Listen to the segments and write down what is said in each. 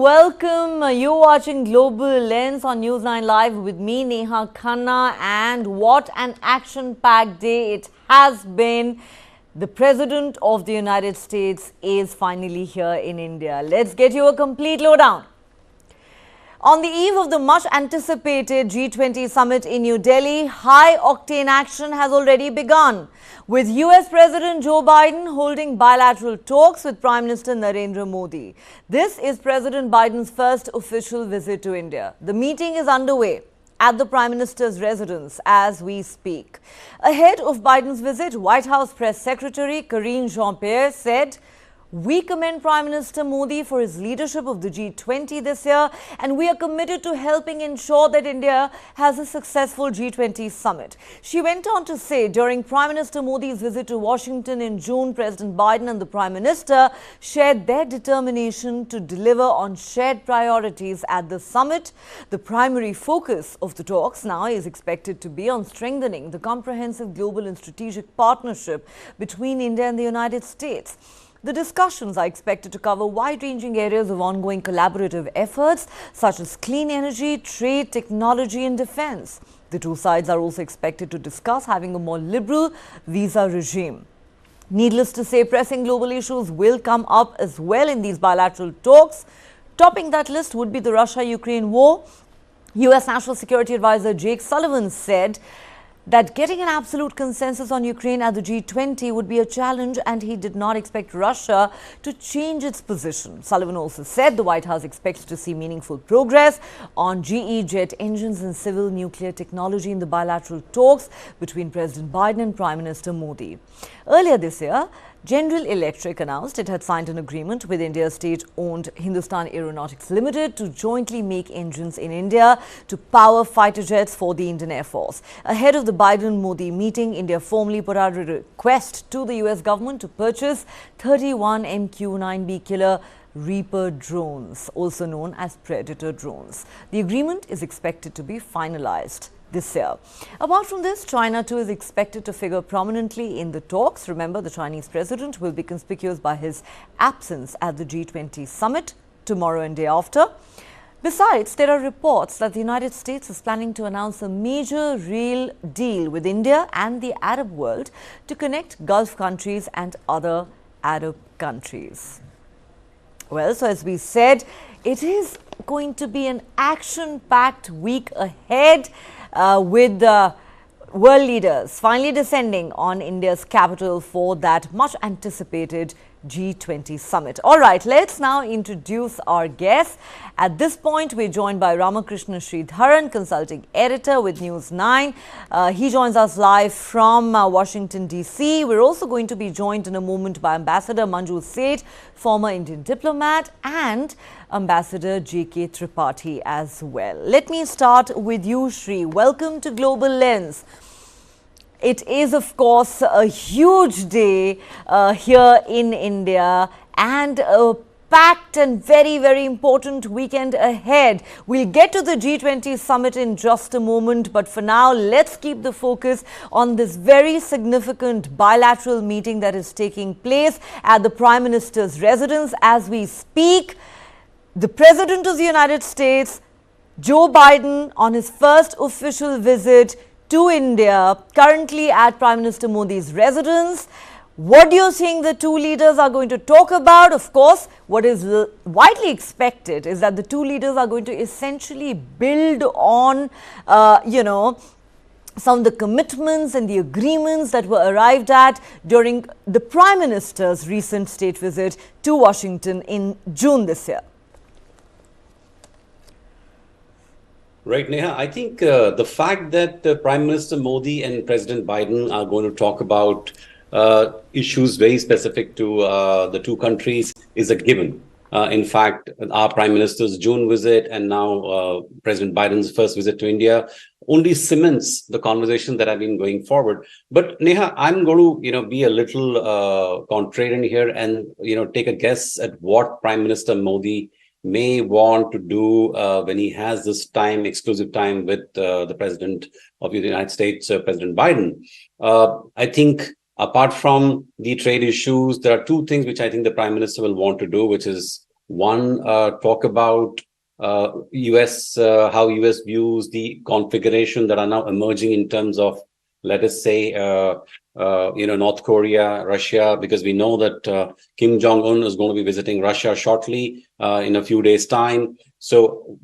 welcome. You're watching Global Lens on News9 Live with me, Neha Khanna, and what an action-packed day it has been. The President of the United States is finally here in India. Let's get you a complete lowdown. On the eve of the much-anticipated G20 summit in New Delhi, high-octane action has already begun, with US President Joe Biden holding bilateral talks with Prime Minister Narendra Modi. This is President Biden's first official visit to India. The meeting is underway at the Prime Minister's residence as we speak. Ahead of Biden's visit, White House Press Secretary Karine Jean-Pierre said, "We commend Prime Minister Modi for his leadership of the G20 this year, and we are committed to helping ensure that India has a successful G20 summit." She went on to say, during Prime Minister Modi's visit to Washington in June, President Biden and the Prime Minister shared their determination to deliver on shared priorities at the summit. The primary focus of the talks now is expected to be on strengthening the comprehensive global and strategic partnership between India and the United States. The discussions are expected to cover wide-ranging areas of ongoing collaborative efforts such as clean energy, trade, technology and defense. The two sides are also expected to discuss having a more liberal visa regime. Needless to say, pressing global issues will come up as well in these bilateral talks. Topping that list would be the Russia-Ukraine war. US National Security Advisor Jake Sullivan said that getting an absolute consensus on Ukraine at the G20 would be a challenge, and he did not expect Russia to change its position. Sullivan also said the White House expects to see meaningful progress on GE jet engines and civil nuclear technology in the bilateral talks between President Biden and Prime Minister Modi. Earlier this year, General Electric announced it had signed an agreement with India's state-owned Hindustan Aeronautics Limited to jointly make engines in India to power fighter jets for the Indian Air Force. Ahead of the Biden-Modi meeting, India formally put out a request to the US government to purchase 31 MQ-9B killer Reaper drones, also known as Predator drones. The agreement is expected to be finalized this year. Apart from this, China too is expected to figure prominently in the talks. Remember, the Chinese president will be conspicuous by his absence at the G20 summit tomorrow and day after. Besides, there are reports that the United States is planning to announce a major rail deal with India and the Arab world to connect Gulf countries and other Arab countries. Well, so as we said, it is going to be an action-packed week ahead, with world leaders finally descending on India's capital for that much-anticipated G20 summit. All right, let's now introduce our guests. At this point, we're joined by Ramakrishna Sridharan, consulting editor with News9. He joins us live from Washington, D.C. We're also going to be joined in a moment by Ambassador Manju Seth, former Indian diplomat, and Ambassador J.K. Tripathi as well. Let me start with you, Shri. Welcome to Global Lens. It is, of course, a huge day here in India and a packed and very, very important weekend ahead. We'll get to the G20 summit in just a moment, but for now, let's keep the focus on this very significant bilateral meeting that is taking place at the Prime Minister's residence as we speak. The President of the United States, Joe Biden, on his first official visit to India, currently at Prime Minister Modi's residence. What do you think the two leaders are going to talk about? Of course, what is widely expected is that the two leaders are going to essentially build on, some of the commitments and the agreements that were arrived at during the Prime Minister's recent state visit to Washington in June this year. Right, Neha. I think the fact that Prime Minister Modi and President Biden are going to talk about issues very specific to the two countries is a given. In fact, our Prime Minister's June visit and now President Biden's first visit to India only cements the conversation that have been going forward. But Neha, I'm going to be a little contrarian here and take a guess at what Prime Minister Modi may want to do when he has this exclusive time with the President of the United States, President Biden. I think apart from the trade issues, there are two things which I think the Prime Minister will want to do, which is One, talk about U.S. How U.S. views the configuration that are now emerging in terms of, let us say, North Korea, Russia, because we know that Kim Jong-un is going to be visiting Russia shortly in a few days' time. So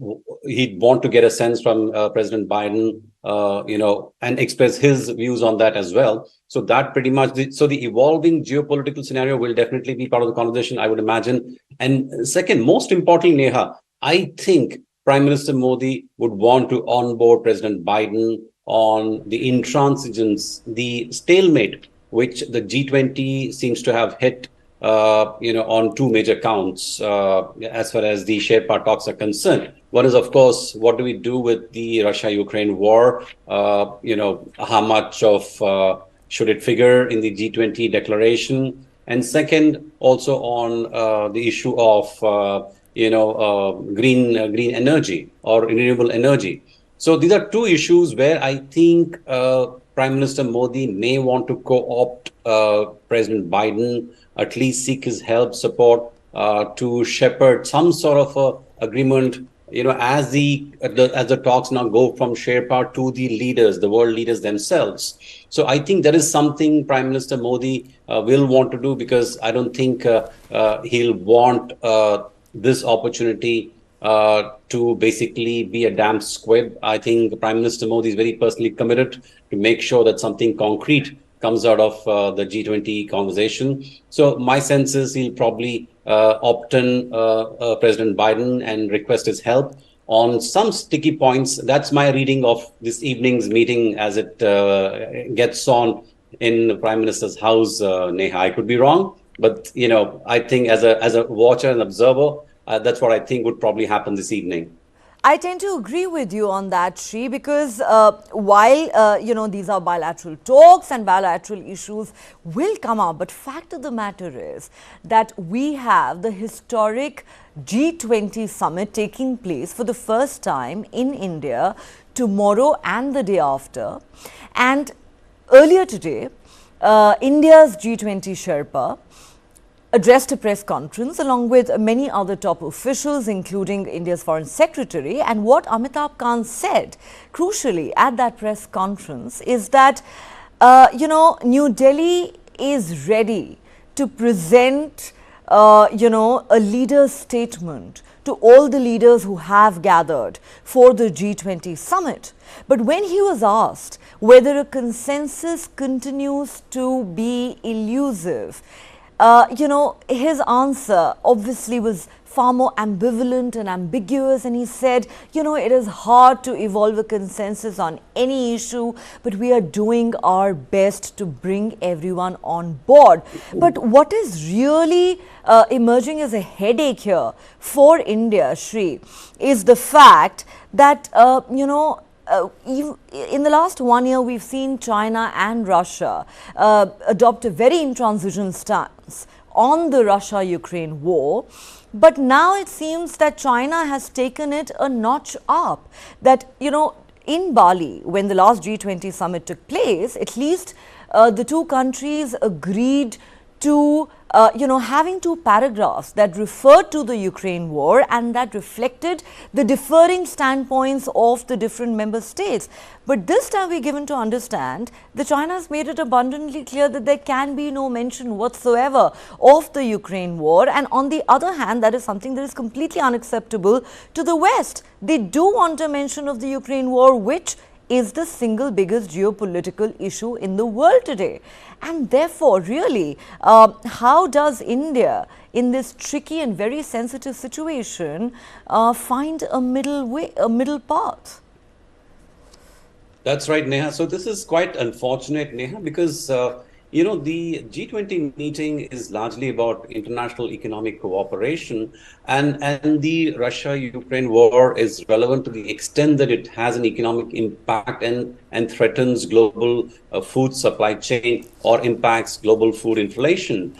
he'd want to get a sense from President Biden, and express his views on that as well. So that pretty much, the evolving geopolitical scenario will definitely be part of the conversation, I would imagine. And second, most importantly, Neha, I think Prime Minister Modi would want to onboard President Biden on the intransigence, the stalemate, which the G20 seems to have hit, on two major counts as far as the Sherpa talks are concerned. One is, of course, what do we do with the Russia-Ukraine war? How much of should it figure in the G20 declaration? And second, also on the issue of green energy or renewable energy. So these are two issues where I think Prime Minister Modi may want to co-opt President Biden, at least seek his help, support to shepherd some sort of agreement. As the talks now go from Sherpa to the leaders, the world leaders themselves. So I think that is something Prime Minister Modi will want to do, because I don't think he'll want this opportunity to basically be a damn squib. I think Prime Minister Modi is very personally committed to make sure that something concrete comes out of the G20 conversation. So my sense is he'll probably opt in President Biden and request his help on some sticky points. That's my reading of this evening's meeting as it gets on in the Prime Minister's house, Neha. I could be wrong, but I think as a watcher and observer, that's what I think would probably happen this evening. I tend to agree with you on that, Shri, because while, these are bilateral talks and bilateral issues will come up, but fact of the matter is that we have the historic G20 summit taking place for the first time in India tomorrow and the day after. And earlier today, India's G20 Sherpa addressed a press conference along with many other top officials, including India's Foreign Secretary. And what Amitabh Kant said, crucially, at that press conference is that, New Delhi is ready to present, a leader's statement to all the leaders who have gathered for the G20 summit. But when he was asked whether a consensus continues to be elusive, his answer obviously was far more ambivalent and ambiguous, and he said, it is hard to evolve a consensus on any issue, but we are doing our best to bring everyone on board. But what is really emerging as a headache here for India, Shri, is the fact that, in the last 1 year, we've seen China and Russia adopt a very intransigent stance on the Russia-Ukraine war. But now it seems that China has taken it a notch up. That, in Bali, when the last G20 summit took place, at least the two countries agreed to having two paragraphs that referred to the Ukraine war and that reflected the differing standpoints of the different member states. But this time we're given to understand that China has made it abundantly clear that there can be no mention whatsoever of the Ukraine war. And on the other hand, that is something that is completely unacceptable to the West. They do want a mention of the Ukraine war, which is the single biggest geopolitical issue in the world today. And therefore, really, how does India, in this tricky and very sensitive situation, find a middle path? That's right, Neha. So this is quite unfortunate, Neha, because the G20 meeting is largely about international economic cooperation, and the Russia-Ukraine war is relevant to the extent that it has an economic impact and threatens global food supply chain or impacts global food inflation.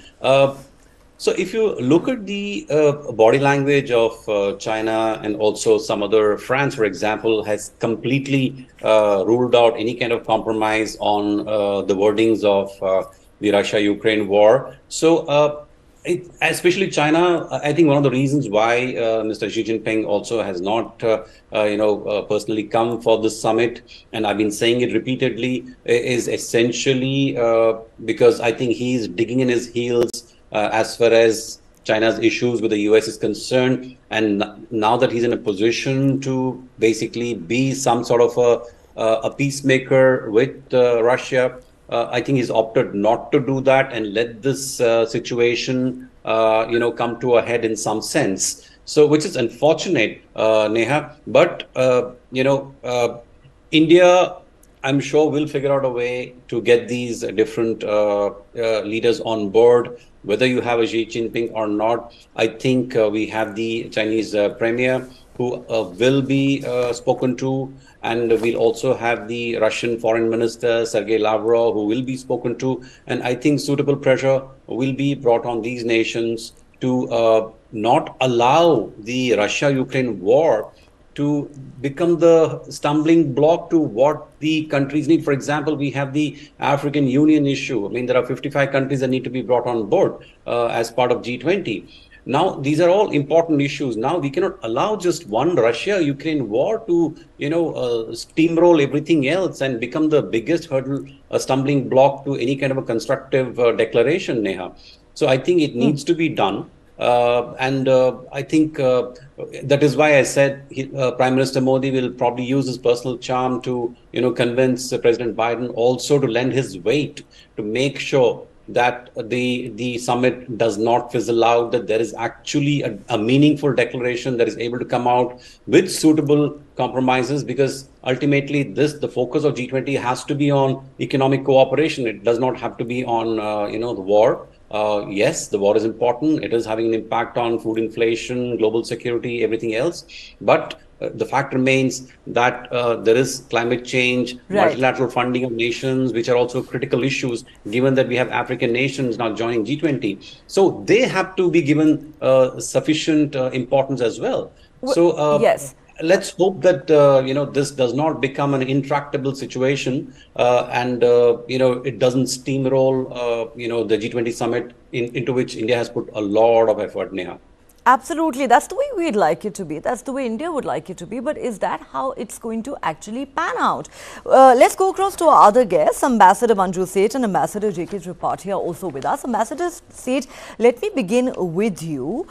So if you look at the body language of China and also some other, France, for example, has completely ruled out any kind of compromise on the wordings of the Russia-Ukraine war. So Especially China, I think one of the reasons why Mr. Xi Jinping also has not, personally come for this summit, and I've been saying it repeatedly, is essentially because I think he's digging in his heels as far as China's issues with the U.S. is concerned, and now that he's in a position to basically be some sort of a peacemaker with Russia. I think he's opted not to do that and let this situation, come to a head in some sense. So, which is unfortunate, Neha. But India, I'm sure, will figure out a way to get these different leaders on board. Whether you have a Xi Jinping or not, I think we have the Chinese premier who will be spoken to, and we'll also have the Russian Foreign Minister Sergei Lavrov who will be spoken to. And I think suitable pressure will be brought on these nations to not allow the Russia-Ukraine war to become the stumbling block to what the countries need. For example, we have the African Union issue. I mean, there are 55 countries that need to be brought on board as part of G20. Now, these are all important issues. Now, we cannot allow just one Russia-Ukraine war to, steamroll everything else and become the biggest hurdle, a stumbling block to any kind of a constructive declaration, Neha. So I think it needs to be done. And I think that is why I said Prime Minister Modi will probably use his personal charm to, convince President Biden also to lend his weight to make sure that the summit does not fizzle out, that there is actually a meaningful declaration that is able to come out with suitable compromises, because ultimately the focus of G20 has to be on economic cooperation. It does not have to be on, the war. Yes, the war is important. It is having an impact on food inflation, global security, everything else. But the fact remains that there is climate change, multilateral funding of nations, which are also critical issues, given that we have African nations now joining G20. So they have to be given sufficient importance as well. So yes. Let's hope that this does not become an intractable situation, and it doesn't steamroll the G20 summit into which India has put a lot of effort, Neha. Absolutely. That's the way we'd like it to be. That's the way India would like it to be. But is that how it's going to actually pan out? Let's go across to our other guests. Ambassador Manju Seth and Ambassador J.K. Tripathi are also with us. Ambassador Seth, let me begin with you.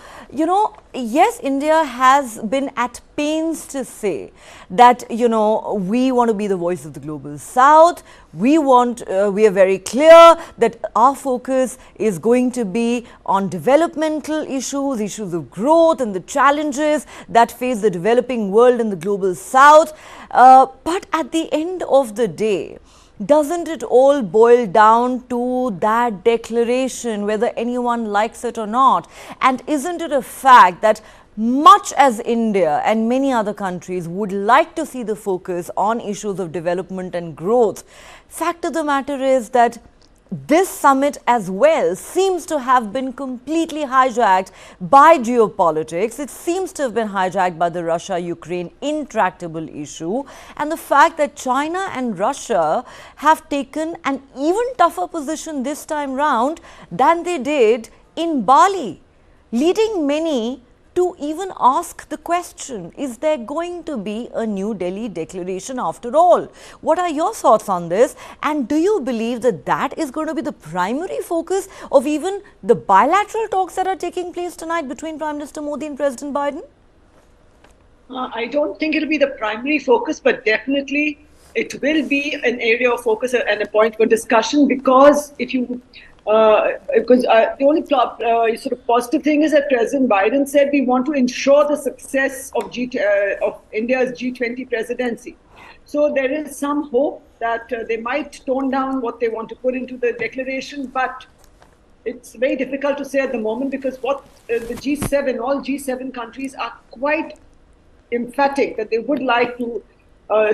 Yes, India has been at pains to say that, we want to be the voice of the global south. We are very clear that our focus is going to be on developmental issues of growth and the challenges that face the developing world and the global south. But at the end of the day, doesn't it all boil down to that declaration, whether anyone likes it or not? And isn't it a fact that much as India and many other countries would like to see the focus on issues of development and growth, fact of the matter is that this summit as well seems to have been completely hijacked by geopolitics. It seems to have been hijacked by the Russia-Ukraine intractable issue, and the fact that China and Russia have taken an even tougher position this time round than they did in Bali, leading many to even ask the question, is there going to be a New Delhi declaration after all? What are your thoughts on this? And do you believe that that is going to be the primary focus of even the bilateral talks that are taking place tonight between Prime Minister Modi and President Biden? I don't think it'll be the primary focus, but definitely it will be an area of focus and a point for discussion, because the only sort of positive thing is that President Biden said we want to ensure the success of India's G20 presidency. So there is some hope that they might tone down what they want to put into the declaration, but it's very difficult to say at the moment, because what the G7, all G7 countries are quite emphatic that they would like to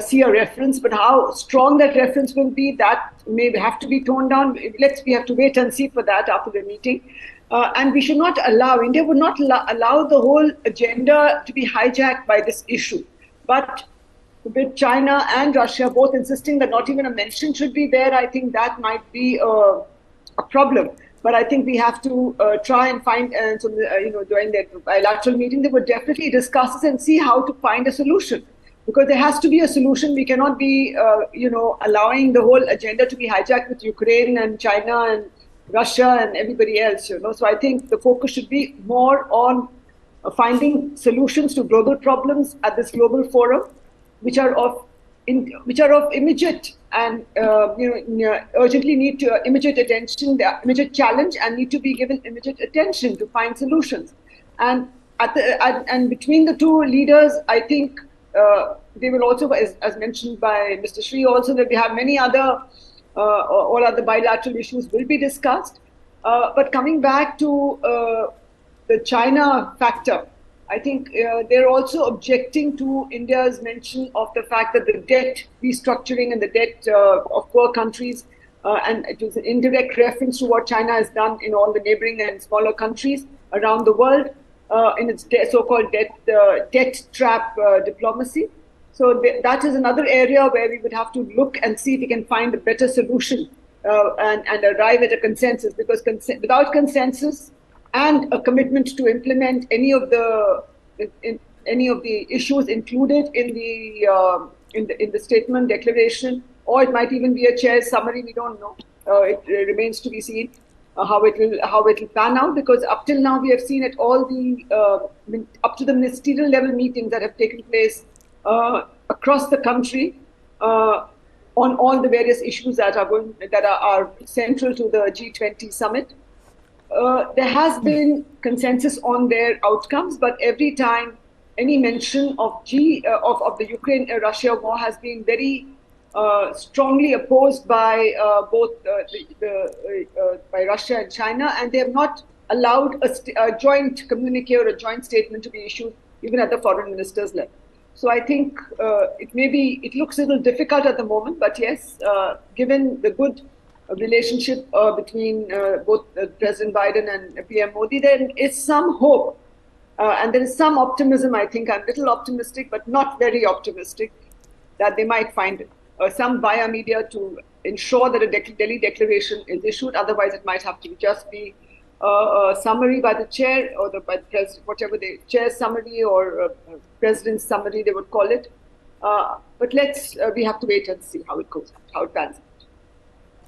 see a reference, but how strong that reference will be, that may have to be toned down. We have to wait and see for that after the meeting. And we should not allow, India would not allow the whole agenda to be hijacked by this issue. But with China and Russia both insisting that not even a mention should be there, I think that might be a problem. But I think we have to try and find, and so during that bilateral meeting, they would definitely discuss this and see how to find a solution. Because there has to be a solution. We cannot be, allowing the whole agenda to be hijacked with Ukraine and China and Russia and everybody else. So I think the focus should be more on finding solutions to global problems at this global forum, which are of immediate and urgently need to immediate attention, the immediate challenge, and need to be given immediate attention to find solutions. And and between the two leaders, I think they will also, as mentioned by Mr. Shri, also that we have many other all other bilateral issues will be discussed. But coming back to the China factor, I think they're also objecting to India's mention of the fact that the debt restructuring and the debt of poor countries, and it was an indirect reference to what China has done in all the neighboring and smaller countries around the world in its so-called debt trap diplomacy. So that is another area where we would have to look and see if we can find a better solution and arrive at a consensus, because without consensus and a commitment to implement any of the issues included in the statement declaration, or it might even be a chair's summary, we don't know. It remains to be seen how it will pan out, because up till now we have seen at all the up to the ministerial level meetings that have taken place across the country on all the various issues that are central to the G20 summit. There has been consensus on their outcomes, but every time any mention of the Ukraine-Russia war has been very strongly opposed by both by Russia and China, and they have not allowed a joint communique or a joint statement to be issued even at the foreign ministers level. So I think it looks a little difficult at the moment, but yes, given the good relationship between both President Biden and PM Modi, there is some hope and there is some optimism. I think I'm a little optimistic, but not very optimistic, that they might find some via media to ensure that a Delhi declaration is issued. Otherwise, it might have to just be a summary by the chair or by the president, whatever the chair's summary or president's summary they would call it. But we have to wait and see how it goes, how it pans out.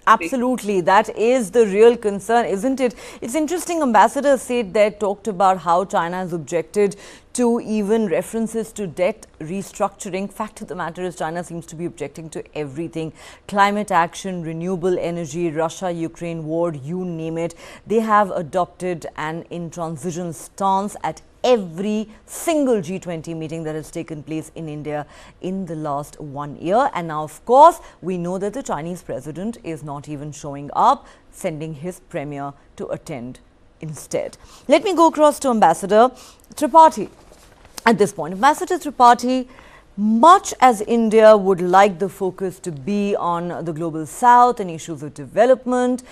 Absolutely. That is the real concern, isn't it? It's interesting, Ambassador Seth there talked about how China has objected to even references to debt restructuring. Fact of the matter is China seems to be objecting to everything. Climate action, renewable energy, Russia-Ukraine war, you name it. They have adopted an intransigent stance at every single G20 meeting that has taken place in India in the last 1 year. And now, of course, we know that the Chinese president is not even showing up, sending his premier to attend instead. Let me go across to Ambassador Tripathi at this point. Ambassador Tripathi, much as India would like the focus to be on the global south and issues of development,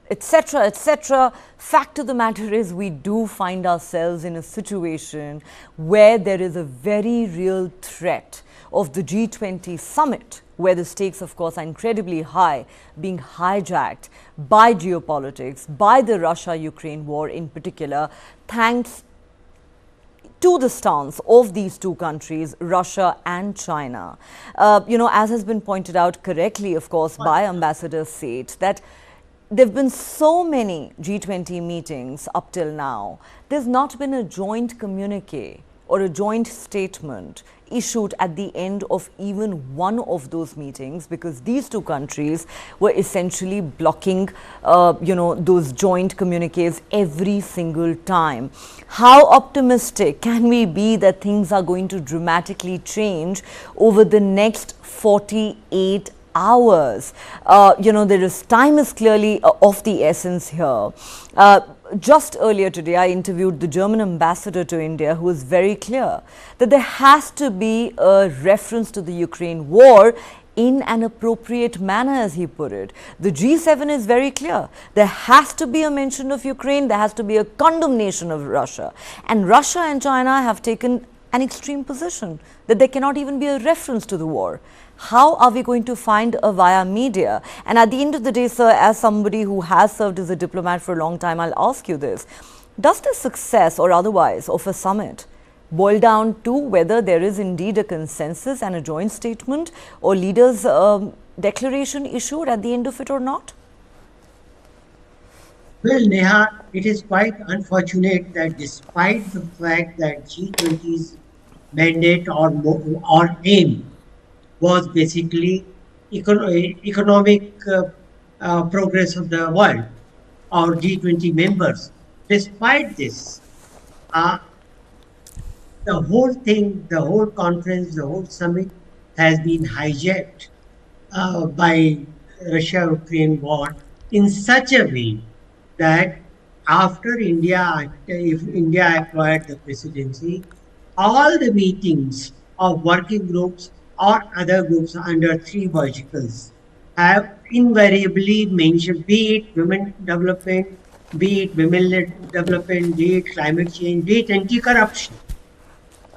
etc., etc., fact of the matter is we do find ourselves in a situation where there is a very real threat of the G20 summit, where the stakes, of course, are incredibly high, being hijacked by geopolitics, by the Russia-Ukraine war in particular, thanks to the stance of these two countries, Russia and China. As has been pointed out correctly, of course, by Ambassador Seth, that there have been so many G20 meetings up till now. There's not been a joint communique or a joint statement issued at the end of even one of those meetings, because these two countries were essentially blocking, those joint communiques every single time. How optimistic can we be that things are going to dramatically change over the next 48 hours? Time is clearly of the essence here. Just earlier today, I interviewed the German ambassador to India, who was very clear that there has to be a reference to the Ukraine war in an appropriate manner, as he put it. The G7 is very clear. There has to be a mention of Ukraine. There has to be a condemnation of Russia. And Russia and China have taken an extreme position that there cannot even be a reference to the war. How are we going to find a via media? And at the end of the day, sir, as somebody who has served as a diplomat for a long time, I'll ask you this. Does the success or otherwise of a summit boil down to whether there is indeed a consensus and a joint statement or leaders' declaration issued at the end of it or not? Well, Neha, it is quite unfortunate that despite the fact that G20's mandate or aim was basically economic progress of the world, our G20 members, despite this, uh, the whole thing, the whole conference, the whole summit has been hijacked by Russia-Ukraine war in such a way that if India acquired the presidency, all the meetings of working groups or other groups under three verticals have invariably mentioned, be it women development, be it women-led development, be it climate change, be it anti-corruption.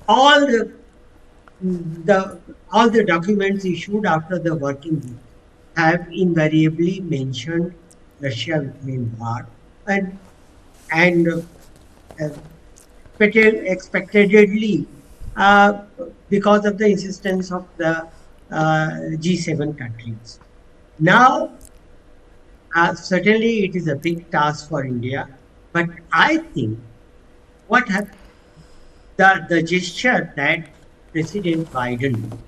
All the documents issued after the working group have invariably mentioned Russia-Ukraine war and expectedly because of the insistence of the G7 countries. Now, certainly it is a big task for India, but I think what the gesture that President Biden,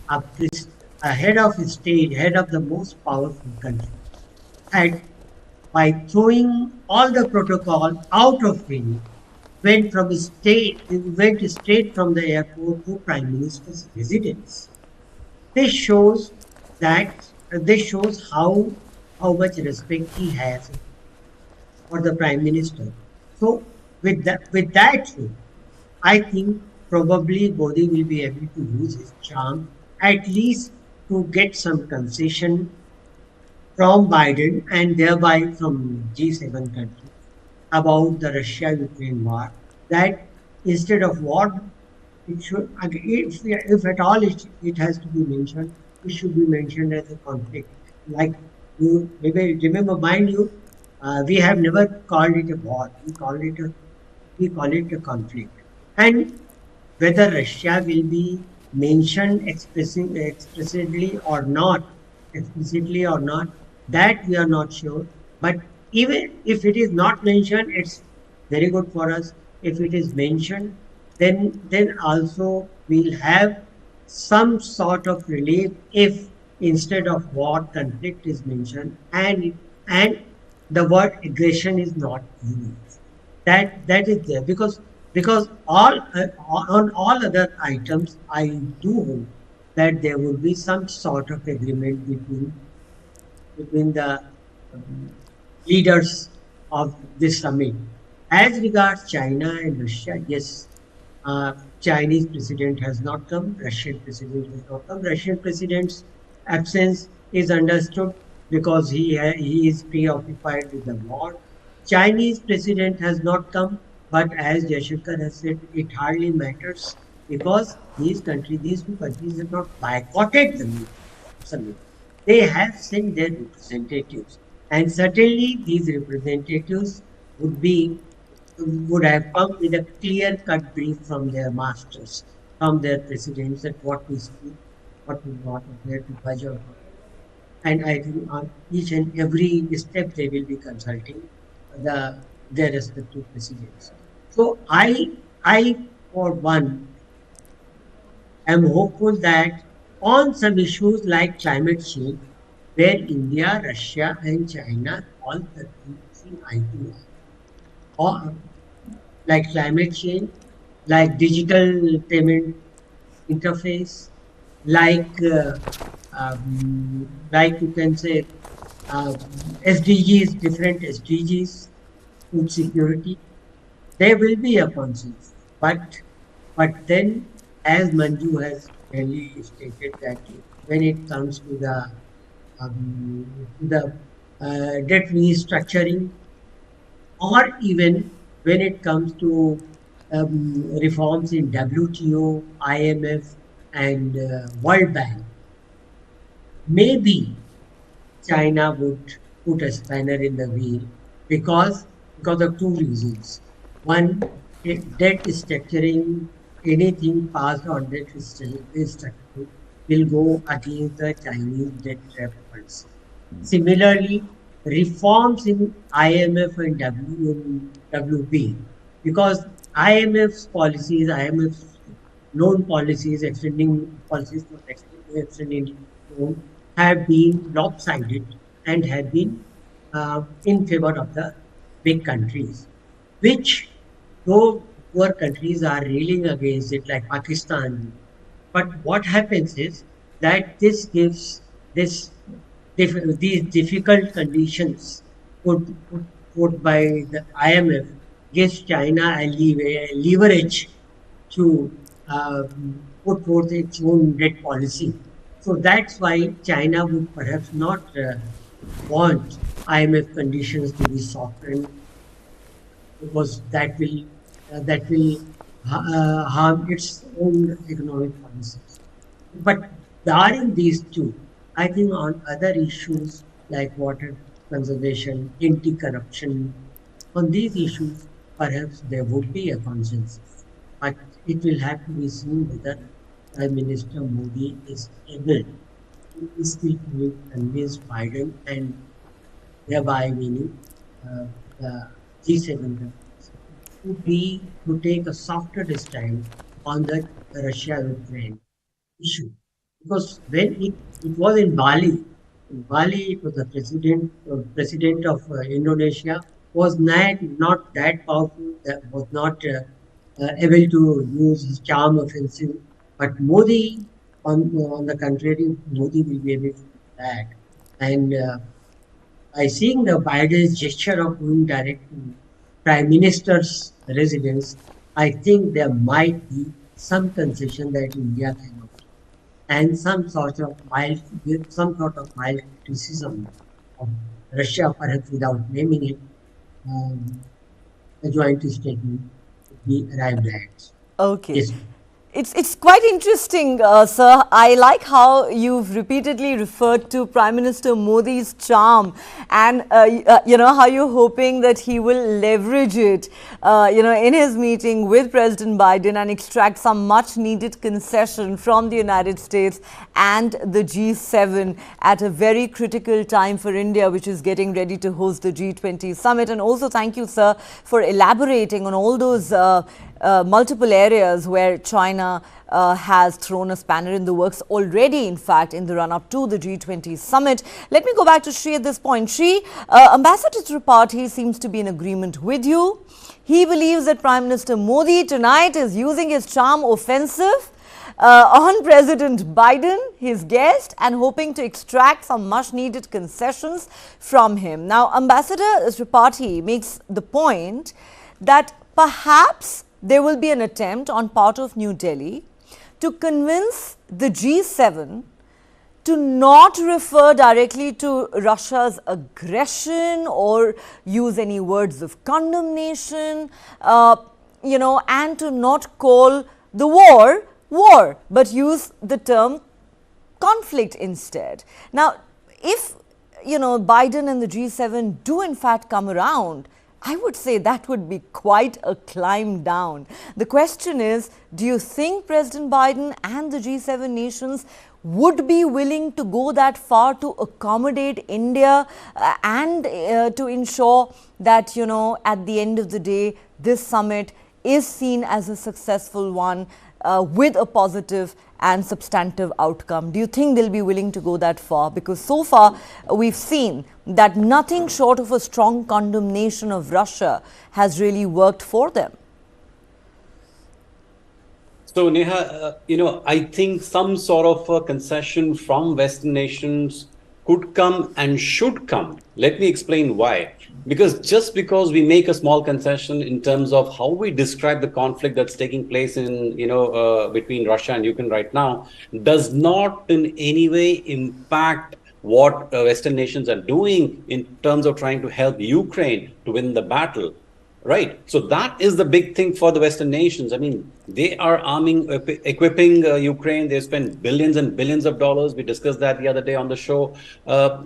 a head of state, head of the most powerful country, had by throwing all the protocol out of him, went straight from the airport to Prime Minister's residence. This shows how much respect he has for the Prime Minister. So with that, I think probably Modi will be able to use his charm at least to get some concession from Biden and thereby from G7 countries about the Russia-Ukraine war. That instead of war, it should, if at all it has to be mentioned, it should be mentioned as a conflict. Like you maybe remember, mind you, we have never called it a war. We call it a conflict. And whether Russia will be mentioned explicitly or not, that we are not sure. But even if it is not mentioned, it's very good for us. If it is mentioned, then also we'll have some sort of relief if instead of war, conflict is mentioned and the word aggression is not used. That is there because on all other items, I do hope that there will be some sort of agreement between the leaders of this summit. As regards China and Russia, yes, Chinese president has not come, Russian president has not come. Russian president's absence is understood because he is preoccupied with the war. Chinese president has not come, but as Jayashankar has said, it hardly matters because these two countries have not boycotted the summit. They have sent their representatives, and certainly these representatives would have come with a clear-cut brief from their masters, from their presidents, that what we speak, what we want, where to budget. And I think on each and every step they will be consulting their respective presidents. So I for one am hopeful that on some issues like climate change, where India, Russia, and China all see eye to eye, or like climate change, like digital payment interface, like you can say SDGs, different SDGs, food security, there will be a consensus. But then, as Manju has clearly stated, that when it comes to the debt restructuring, or even when it comes to reforms in WTO, IMF, and World Bank, maybe China would put a spanner in the wheel because of two reasons. One, debt structuring, anything passed on debt structuring will go against the Chinese debt trap policy. Similarly, reforms in IMF and WB, because IMF's policies, IMF's loan policies, extending policies for extending loan have been lopsided and have been in favor of the big countries, which though poor countries are railing against it, like Pakistan. But what happens is that this gives this these difficult conditions put by the IMF gives China a leverage to put forth its own debt policy. So that's why China would perhaps not want IMF conditions to be softened, because that will harm its own economic policies. But barring these two, I think on other issues like water conservation, anti-corruption, on these issues, perhaps there would be a consensus. But it will have to be seen whether Prime Minister Modi is able to skillfully convince Biden and thereby meaning the G7 countries to take a softer stand on the Russia-Ukraine issue. Because when it was in Bali it was the president of Indonesia was not that powerful, that was not able to use his charm offensive. But Modi, on the contrary, Modi will be able to do that. And by seeing the Biden's gesture of going direct to Prime Minister's residence, I think there might be some concession that India cannot, and some sort of mild criticism of Russia, perhaps without naming it, a joint statement would be arrived at. Okay. Yes. It's quite interesting, sir. I like how you've repeatedly referred to Prime Minister Modi's charm, and how you're hoping that he will leverage it, in his meeting with President Biden and extract some much-needed concession from the United States and the G7 at a very critical time for India, which is getting ready to host the G20 summit. And also, thank you, sir, for elaborating on all those multiple areas where China has thrown a spanner in the works already, in fact, in the run-up to the G20 summit. Let me go back to Shri at this point. Shri, Ambassador Tripathi seems to be in agreement with you. He believes that Prime Minister Modi tonight is using his charm offensive on President Biden, his guest, and hoping to extract some much-needed concessions from him. Now, Ambassador Tripathi makes the point that perhaps there will be an attempt on part of New Delhi to convince the G7 to not refer directly to Russia's aggression or use any words of condemnation, and to not call the war, but use the term conflict instead. Now, if, Biden and the G7 do in fact come around, I would say that would be quite a climb down. The question is, do you think President Biden and the G7 nations would be willing to go that far to accommodate India and to ensure that, at the end of the day, this summit is seen as a successful one with a positive and substantive outcome? Do you think they'll be willing to go that far? Because so far we've seen that nothing short of a strong condemnation of Russia has really worked for them. So, Neha, I think some sort of a concession from Western nations could come and should come. Let me explain why. Because just because we make a small concession in terms of how we describe the conflict that's taking place in, between Russia and Ukraine right now, does not in any way impact what Western nations are doing in terms of trying to help Ukraine to win the battle. Right. So that is the big thing for the Western nations. I mean, they are arming, equipping Ukraine. They spend billions and billions of dollars. We discussed that the other day on the show.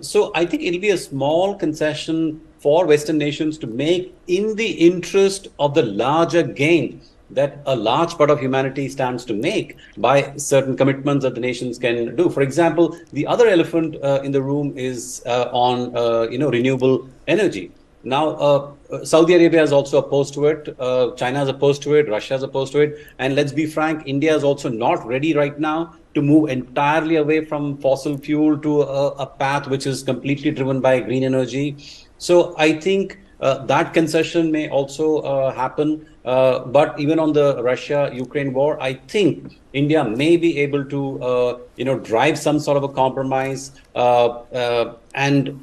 So I think it'll be a small concession for Western nations to make in the interest of the larger gain that a large part of humanity stands to make by certain commitments that the nations can do. For example, the other elephant in the room is on renewable energy. Now, Saudi Arabia is also opposed to it. China is opposed to it. Russia is opposed to it. And let's be frank, India is also not ready right now to move entirely away from fossil fuel to a path which is completely driven by green energy. So I think that concession may also happen. But even on the Russia-Ukraine war, I think India may be able to, drive some sort of a compromise. And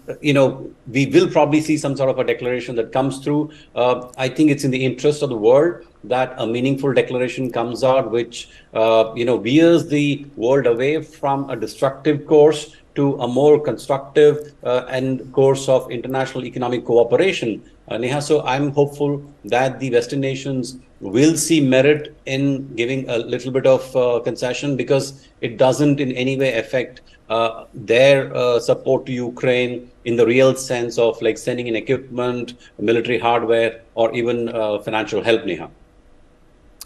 we will probably see some sort of a declaration that comes through. I think it's in the interest of the world that a meaningful declaration comes out, which, veers the world away from a destructive course to a more constructive and course of international economic cooperation. Neha, so I'm hopeful that the Western nations will see merit in giving a little bit of concession, because it doesn't in any way affect their support to Ukraine in the real sense of like sending in equipment, military hardware, or even financial help, Neha.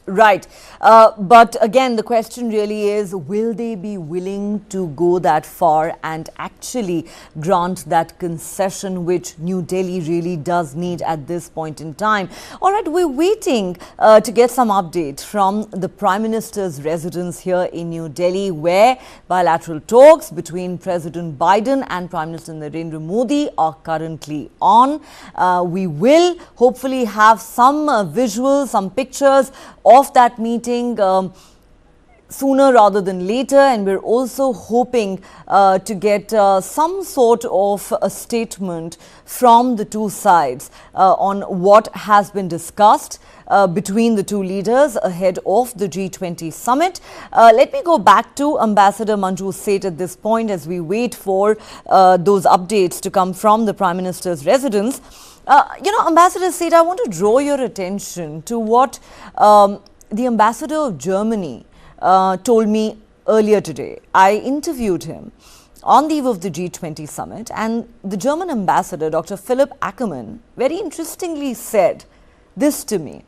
Right. But again, the question really is, will they be willing to go that far and actually grant that concession which New Delhi really does need at this point in time? All right, we're waiting to get some update from the Prime Minister's residence here in New Delhi, where bilateral talks between President Biden and Prime Minister Narendra Modi are currently on. We will hopefully have some visuals, some pictures of that meeting sooner rather than later, and we're also hoping to get some sort of a statement from the two sides on what has been discussed between the two leaders ahead of the G20 summit. Let me go back to Ambassador Manju Seth at this point as we wait for those updates to come from the Prime Minister's residence. Ambassador Seth, I want to draw your attention to what the ambassador of Germany told me earlier today. I interviewed him on the eve of the G20 summit, and the German ambassador, Dr. Philipp Ackermann, very interestingly said this to me,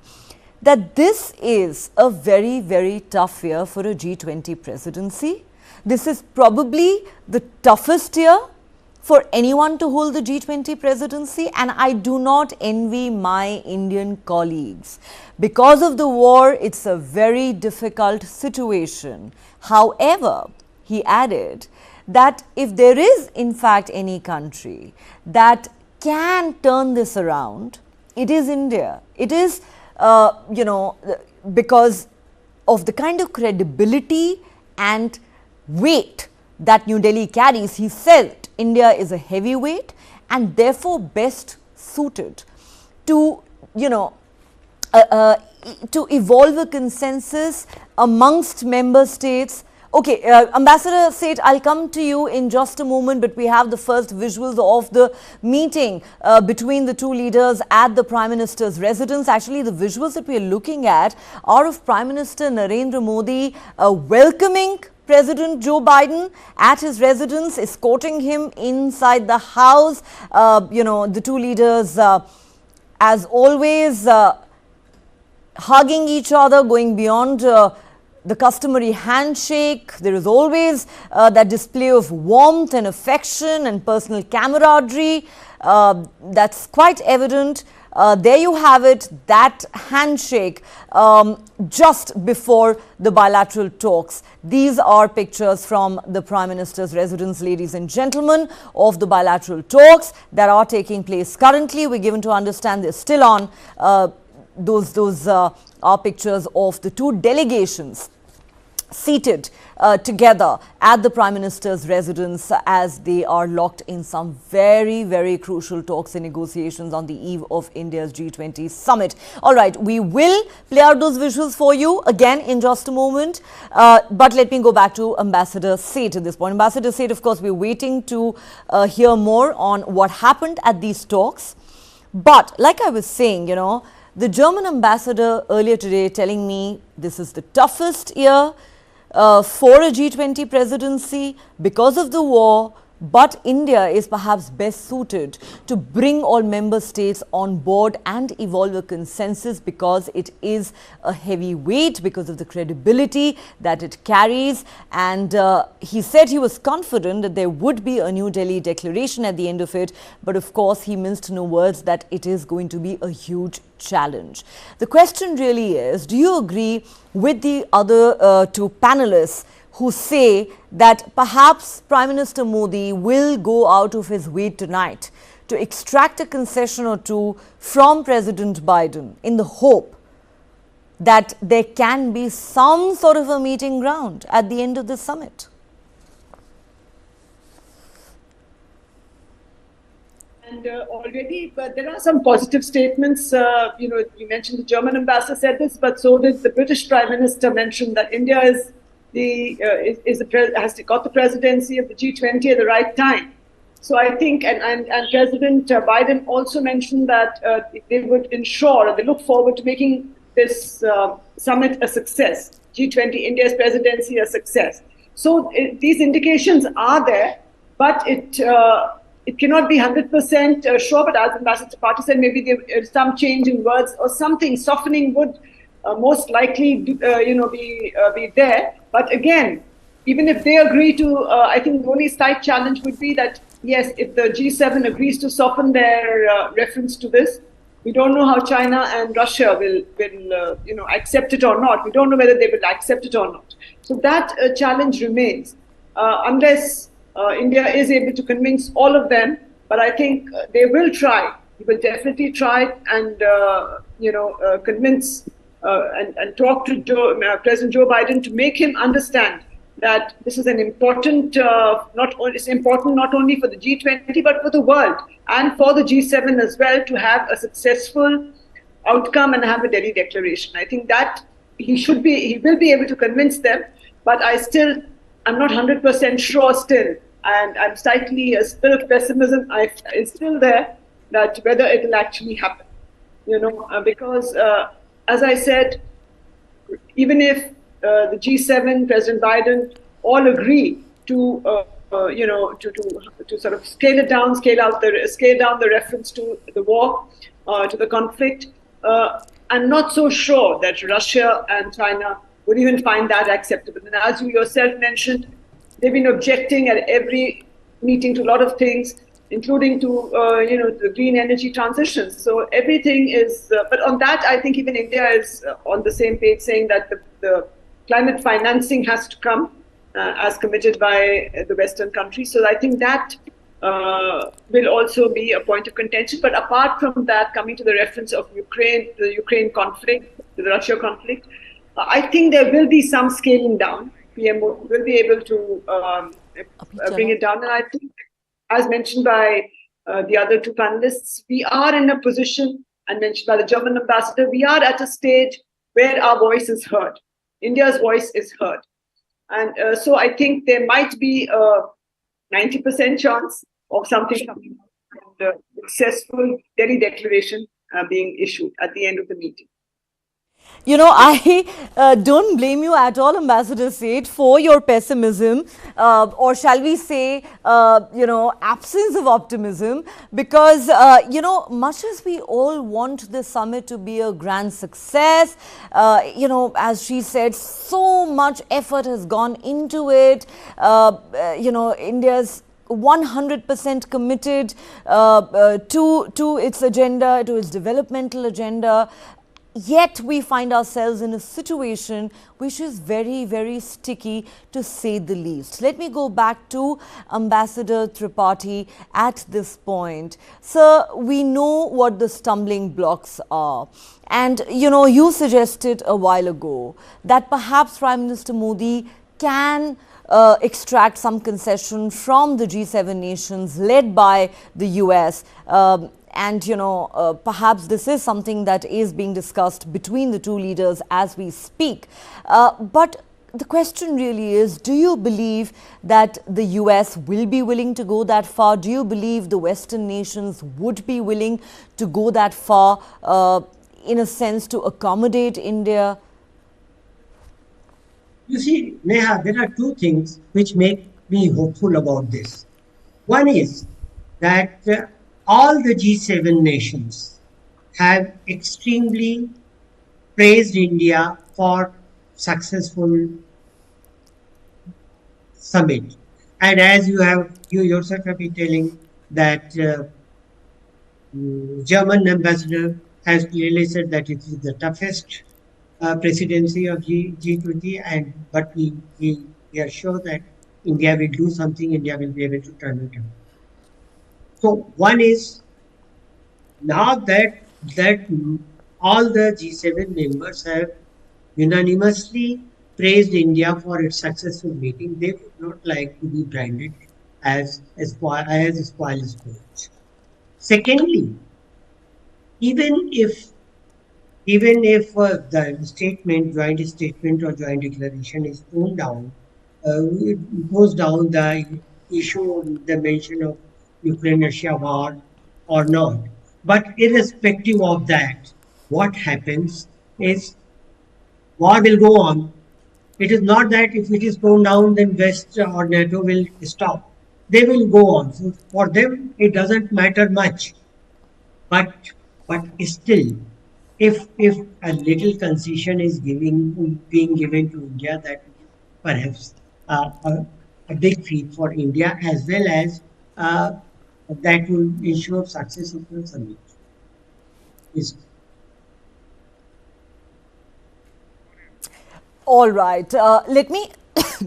that this is a very, very tough year for a G20 presidency. This is probably the toughest year for anyone to hold the G20 presidency, and I do not envy my Indian colleagues. Because of the war, it's a very difficult situation. However, he added that if there is in fact any country that can turn this around, it is India. It is, because of the kind of credibility and weight that New Delhi carries. He said India is a heavyweight and therefore best suited to, to evolve a consensus amongst member states. Okay, Ambassador Seth, I'll come to you in just a moment, but we have the first visuals of the meeting between the two leaders at the Prime Minister's residence. Actually, the visuals that we are looking at are of Prime Minister Narendra Modi welcoming President Joe Biden at his residence, escorting him inside the house. The two leaders, as always, hugging each other, going beyond the customary handshake. There is always that display of warmth and affection and personal camaraderie. That's quite evident. There you have it, that handshake just before the bilateral talks. These are pictures from the Prime Minister's residence, ladies and gentlemen, of the bilateral talks that are taking place currently. We're given to understand they're still on. Those are pictures of the two delegations seated together at the Prime Minister's residence as they are locked in some very, very crucial talks and negotiations on the eve of India's G20 summit. All right, we will play out those visuals for you again in just a moment. But let me go back to Ambassador Seth at this point. Ambassador Seth, of course, we're waiting to hear more on what happened at these talks. But like I was saying, The German ambassador earlier today telling me this is the toughest year for a G20 presidency because of the war, but India is perhaps best suited to bring all member states on board and evolve a consensus because it is a heavy weight, because of the credibility that it carries. And he said he was confident that there would be a New Delhi declaration at the end of it. But of course, he minced no words that it is going to be a huge challenge. The question really is, do you agree with the other two panelists who say that perhaps Prime Minister Modi will go out of his way tonight to extract a concession or two from President Biden in the hope that there can be some sort of a meeting ground at the end of the summit? And already, but there are some positive statements. You mentioned the German ambassador said this, but so did the British Prime Minister mention that India is has got the presidency of the G20 at the right time. So I think, and President Biden also mentioned that they would ensure, they look forward to making this summit a success, G20, India's presidency a success. So these indications are there, but it cannot be 100% sure. But as Ambassador Tripathi said, maybe there is some change in words or something, softening would most likely be there. But again, even if they agree to, I think the only slight challenge would be that, yes, if the G7 agrees to soften their reference to this, we don't know how China and Russia will accept it or not. We don't know whether they will accept it or not. So that challenge remains, unless India is able to convince all of them. But I think they will try. They will definitely try and convince and talk to President Joe Biden to make him understand that this is an important, it's important not only for the G20 but for the world and for the G7 as well, to have a successful outcome and have a Delhi declaration. I think that he will be able to convince them, but I'm not 100% sure still, and I'm slightly a spirit of pessimism is still there, that whether it will actually happen, because as I said, even if the G7, President Biden, all agree to sort of scale down the reference to the war, to the conflict, I'm not so sure that Russia and China would even find that acceptable. And as you yourself mentioned, they've been objecting at every meeting to a lot of things, including to the green energy transitions. So everything is, but on that, I think even India is on the same page, saying that the climate financing has to come as committed by the Western countries. So I think that will also be a point of contention. But apart from that, coming to the reference of the Ukraine conflict, the Russia conflict, I think there will be some scaling down. PMO will be able to bring it down. And I think, as mentioned by the other two panelists, we are in a position, and mentioned by the German ambassador, we are at a stage where our voice is heard. India's voice is heard. And so I think there might be a 90% chance of something coming out, and a successful Delhi declaration being issued at the end of the meeting. I don't blame you at all, Ambassador Seth, for your pessimism, or shall we say, absence of optimism, because, much as we all want the summit to be a grand success, as she said, so much effort has gone into it, India's 100% committed to its agenda, to its developmental agenda. Yet we find ourselves in a situation which is very, very sticky, to say the least. Let me go back to Ambassador Tripathi at this point. Sir, we know what the stumbling blocks are. And, you suggested a while ago that perhaps Prime Minister Modi can extract some concession from the G7 nations led by the U.S. And, perhaps this is something that is being discussed between the two leaders as we speak. But the question really is, do you believe that the US will be willing to go that far? Do you believe the Western nations would be willing to go that far? in a sense, to accommodate India? You see, Neha, there are two things which make me hopeful about this. One is that all the G7 nations have extremely praised India for successful summit. And as you yourself have been telling that German ambassador has clearly said that it is the toughest presidency of G20, and but we are sure that India will do something. India will be able to turn it around. So one is now that all the G7 members have unanimously praised India for its successful meeting, they would not like to be branded as spoil sports. Secondly, even if the joint statement or joint declaration is toned down, it goes down the issue of the mention of Ukraine-Russia war or not. But irrespective of that, what happens is war will go on. It is not that if it is toned down, then West or NATO will stop. They will go on. So for them, it doesn't matter much. But still, if a little concession is being given to India, that will perhaps a big feat for India, as well as that will ensure success of the summit. Is All right. Let me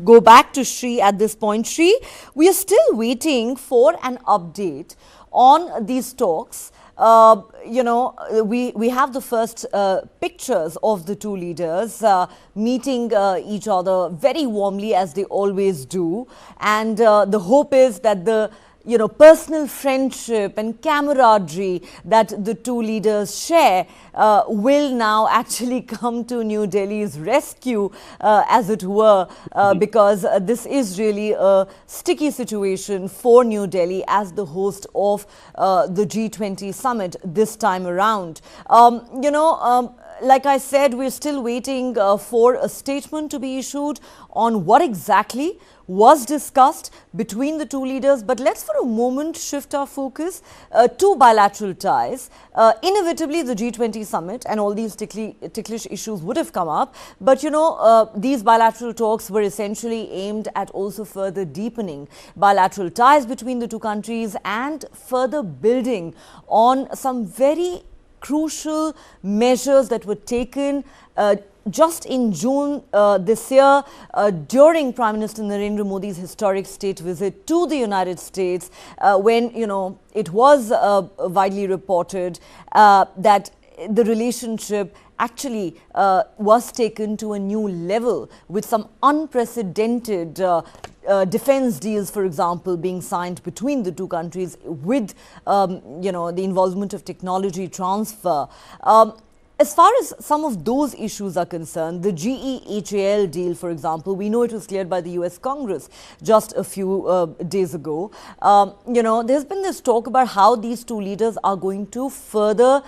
go back to Shri at this point. Shri, we are still waiting for an update on these talks. We have the first pictures of the two leaders meeting each other very warmly, as they always do. And the hope is that the personal friendship and camaraderie that the two leaders share will now actually come to New Delhi's rescue, as it were, because this is really a sticky situation for New Delhi as the host of the G20 summit this time around. Like I said, we're still waiting for a statement to be issued on what exactly was discussed between the two leaders. But let's for a moment shift our focus to bilateral ties. Inevitably, the G20 summit and all these ticklish issues would have come up. But, these bilateral talks were essentially aimed at also further deepening bilateral ties between the two countries and further building on some very crucial measures that were taken just in June this year during Prime Minister Narendra Modi's historic state visit to the United States, when, it was widely reported that the relationship actually was taken to a new level with some unprecedented defense deals, for example, being signed between the two countries with, the involvement of technology transfer. As far as some of those issues are concerned, the GE-HAL deal, for example, we know it was cleared by the U.S. Congress just a few days ago. There's been this talk about how these two leaders are going to further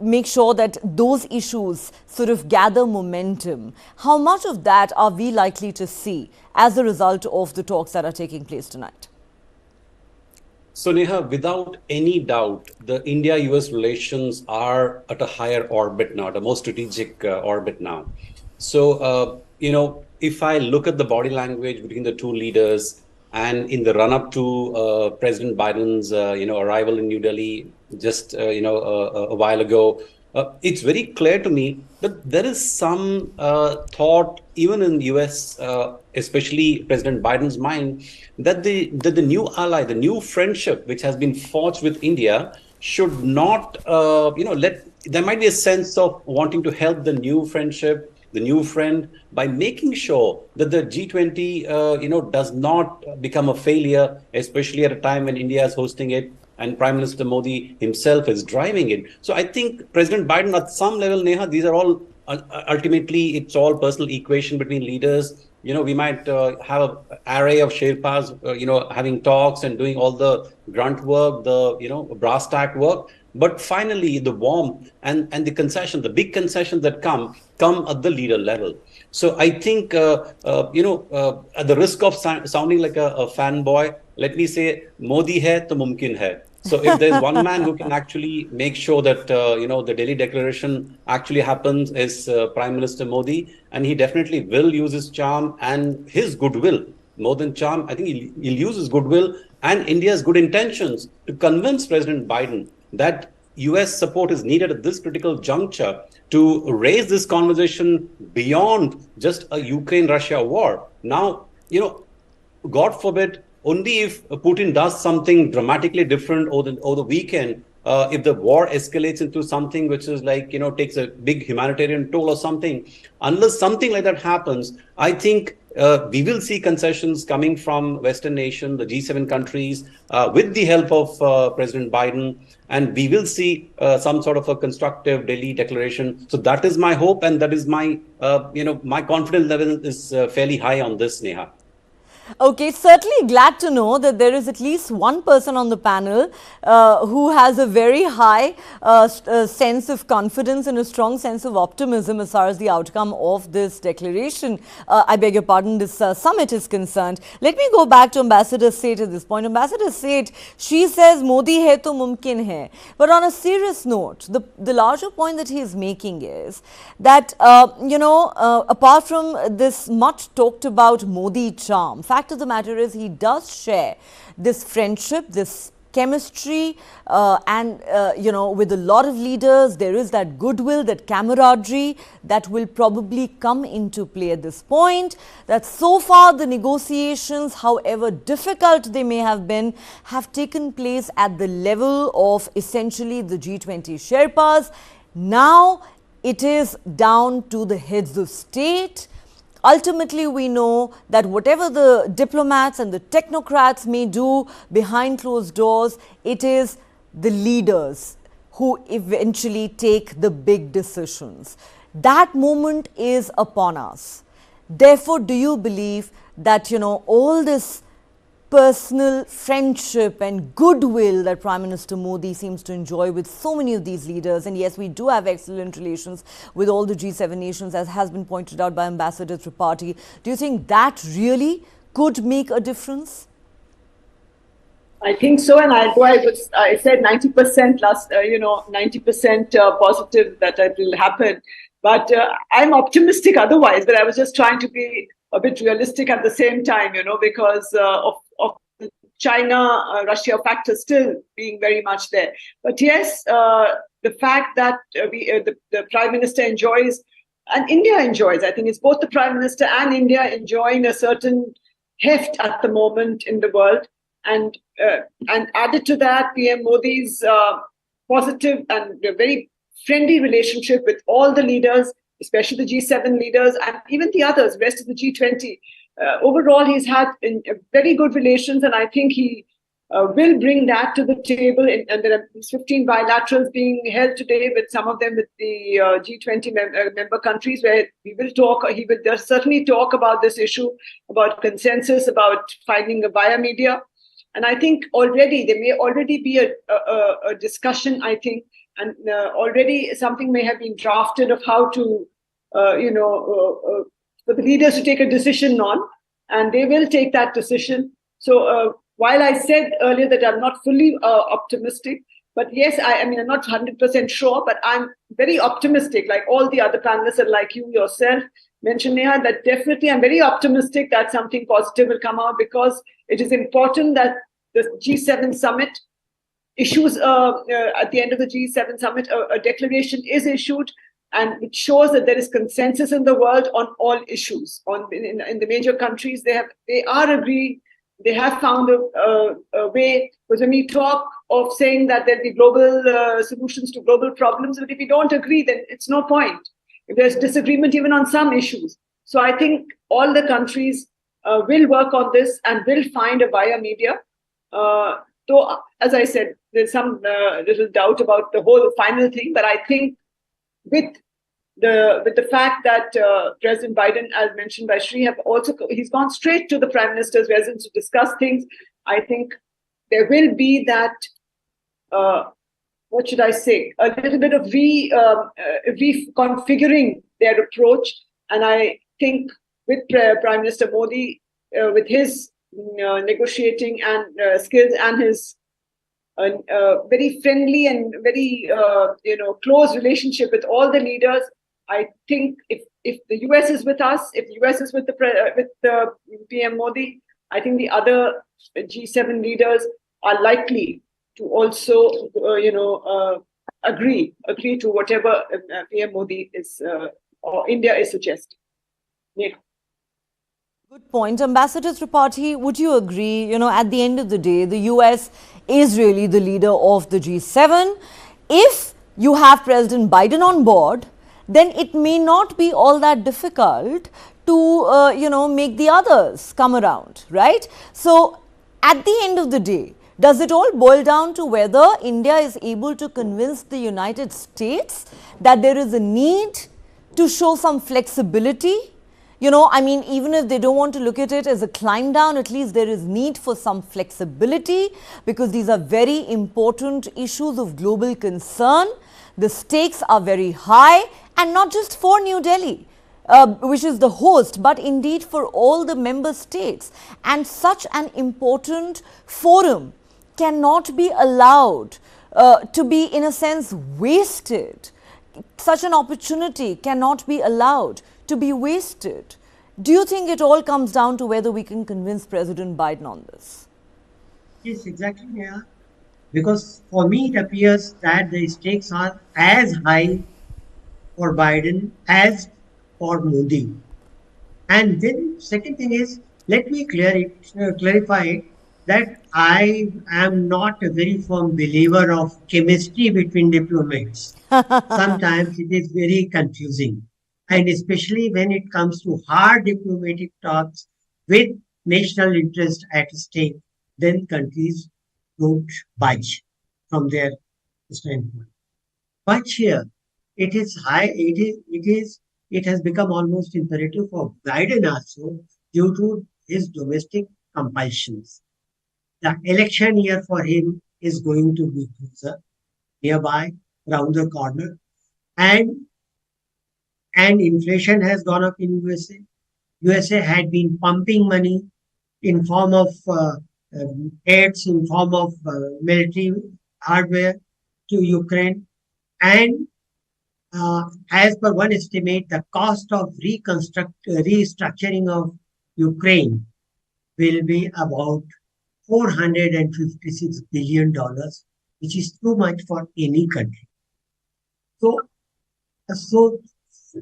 make sure that those issues sort of gather momentum. How much of that are we likely to see as a result of the talks that are taking place tonight? So, Neha, without any doubt, the India-U.S. relations are at a higher orbit now, at a more strategic orbit now. So, if I look at the body language between the two leaders and in the run-up to President Biden's, arrival in New Delhi just, a while ago, it's very clear to me that there is some thought, even in the U.S., especially President Biden's mind, that the new ally, the new friendship which has been forged with India should not, there might be a sense of wanting to help the new friendship, the new friend, by making sure that the G20, does not become a failure, especially at a time when India is hosting it and Prime Minister Modi himself is driving it. So I think President Biden, at some level, Neha, these are all, ultimately, it's all personal equation between leaders. We might have an array of Sherpas, having talks and doing all the grunt work, the, brass tack work. But finally, the warmth and the concession, the big concessions that come at the leader level. So I think, at the risk of sounding like a fanboy, let me say, Modi hai to mumkin hai. So if there's one man who can actually make sure that, the Delhi Declaration actually happens is Prime Minister Modi, and he definitely will use his charm and his goodwill. More than charm, I think he'll use his goodwill and India's good intentions to convince President Biden that US support is needed at this critical juncture to raise this conversation beyond just a Ukraine-Russia war. Now, God forbid, only if Putin does something dramatically different over the weekend, if the war escalates into something which is like, takes a big humanitarian toll or something, unless something like that happens, I think we will see concessions coming from Western nations, the G7 countries, with the help of President Biden, and we will see some sort of a constructive Delhi declaration. So that is my hope, and that is my, my confidence level is fairly high on this, Neha. Okay, certainly glad to know that there is at least one person on the panel who has a very high sense of confidence and a strong sense of optimism as far as the outcome of this declaration, I beg your pardon, this summit is concerned. Let me go back to Ambassador Seth at this point. Ambassador Seth, she says Modi hai to mumkin hai. But on a serious note, the larger point that he is making is that, apart from this much talked about Modi charm, fact of the matter is he does share this friendship, this chemistry, with a lot of leaders. There is that goodwill, that camaraderie that will probably come into play at this point. That so far the negotiations, however difficult they may have been, have taken place at the level of essentially the G20 Sherpas. Now it is down to the heads of state. Ultimately, we know that whatever the diplomats and the technocrats may do behind closed doors, it is the leaders who eventually take the big decisions. That moment is upon us. Therefore, do you believe that, all this personal friendship and goodwill that Prime Minister Modi seems to enjoy with so many of these leaders, and yes, we do have excellent relations with all the G7 nations, as has been pointed out by Ambassador Tripathi, do you think that really could make a difference? I think so, and I said 90% last, 90% positive that it will happen. But I'm optimistic otherwise, but I was just trying to be a bit realistic at the same time, because of the China-Russia factor still being very much there. But yes, the fact that the Prime Minister enjoys, and India enjoys, I think it's both the Prime Minister and India enjoying a certain heft at the moment in the world. And added to that, PM Modi's positive and very friendly relationship with all the leaders, especially the G7 leaders and even the others, rest of the G20. Overall, he's had very good relations, and I think he will bring that to the table. And there are 15 bilaterals being held today, with some of them with the G20 member countries, where he will certainly talk about this issue, about consensus, about finding a via media. And I think already there may already be a discussion, I think, and already something may have been drafted of how to, for the leaders to take a decision on, and they will take that decision. So while I said earlier that I'm not fully optimistic, but yes, I'm not 100% sure, but I'm very optimistic, like all the other panelists and like you yourself mentioned, Neha, that definitely I'm very optimistic that something positive will come out, because it is important that the G7 summit issues, at the end of the G7 summit, a declaration is issued, and it shows that there is consensus in the world on all issues. In the major countries, they are agreed. They have found a way, because when we talk of saying that there'll be global solutions to global problems, but if we don't agree, then it's no point. If there's disagreement even on some issues. So I think all the countries will work on this and will find a via media. Though, as I said, there's some little doubt about the whole final thing, but I think with the fact that President Biden, as mentioned by Shri, he's gone straight to the Prime Minister's residence to discuss things. I think there will be that what should I say, a little bit of reconfiguring their approach. And I think with Prime Minister Modi, with his negotiating and skills and his very friendly and very close relationship with all the leaders, I think if the US is with us, if the US is with the PM Modi, I think the other G7 leaders are likely to also agree to whatever PM Modi is or India is suggesting. Yeah. Good point. Ambassador Tripathi, would you agree, at the end of the day, the US is really the leader of the G7. If you have President Biden on board, then it may not be all that difficult to, make the others come around, right? So, at the end of the day, does it all boil down to whether India is able to convince the United States that there is a need to show some flexibility? Even if they don't want to look at it as a climb down, at least there is need for some flexibility, because these are very important issues of global concern. The stakes are very high, and not just for New Delhi, which is the host, but indeed for all the member states. And such an important forum cannot be allowed to be, in a sense, wasted. Such an opportunity cannot be allowed to be wasted. Do you think it all comes down to whether we can convince President Biden on this? Yes, exactly, yeah. Because for me, it appears that the stakes are as high for Biden as for Modi. And then second thing is, let me clarify that I am not a very firm believer of chemistry between diplomats. Sometimes it is very confusing. And especially when it comes to hard diplomatic talks with national interest at stake, then countries don't budge from their standpoint. But here, it is high. It has become almost imperative for Biden also due to his domestic compulsions. The election year for him is going to be closer, nearby, round the corner, and inflation has gone up in USA. USA had been pumping money in form of aids, in form of military hardware to Ukraine. And as per one estimate, the cost of restructuring of Ukraine will be about $456 billion, which is too much for any country. So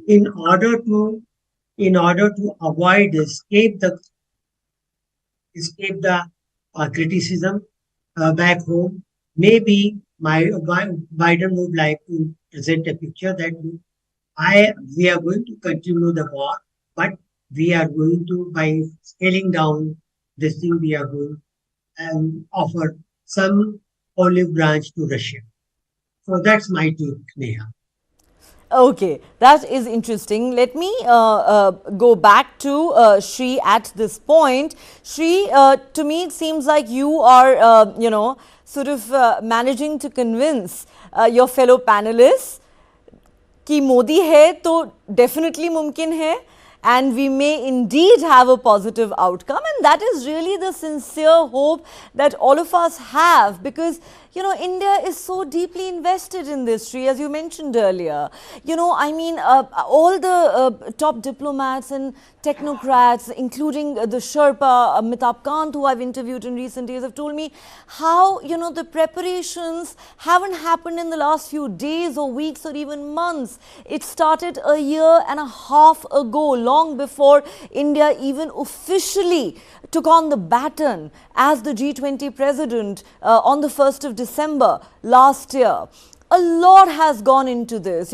in order to avoid escape the criticism back home, maybe Biden would like to present a picture that we are going to continue the war, but we are going to, by scaling down this thing, we are going and offer some olive branch to Russia. So that's my take, Neha. Okay, that is interesting. Let me go back to Shri at this point. Shri, to me it seems like you are, sort of managing to convince your fellow panelists कि Modi है तो definitely मुमकिन है, and we may indeed have a positive outcome, and that is really the sincere hope that all of us have, because India is so deeply invested in this, Sri, as you mentioned earlier. All the top diplomats and technocrats, including the Sherpa, Amitabh Kant, who I've interviewed in recent days, have told me how, the preparations haven't happened in the last few days or weeks or even months. It started a year and a half ago, long before India even officially took on the baton as the G20 president on the 1st of December last year. A lot has gone into this,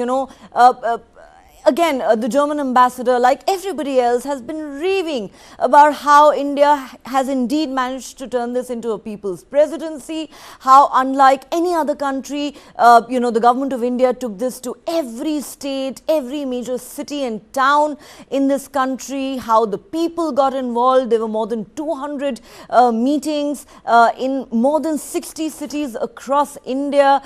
again, the German ambassador, like everybody else, has been raving about how India has indeed managed to turn this into a people's presidency, how unlike any other country, the government of India took this to every state, every major city and town in this country, how the people got involved. There were more than 200 meetings in more than 60 cities across India.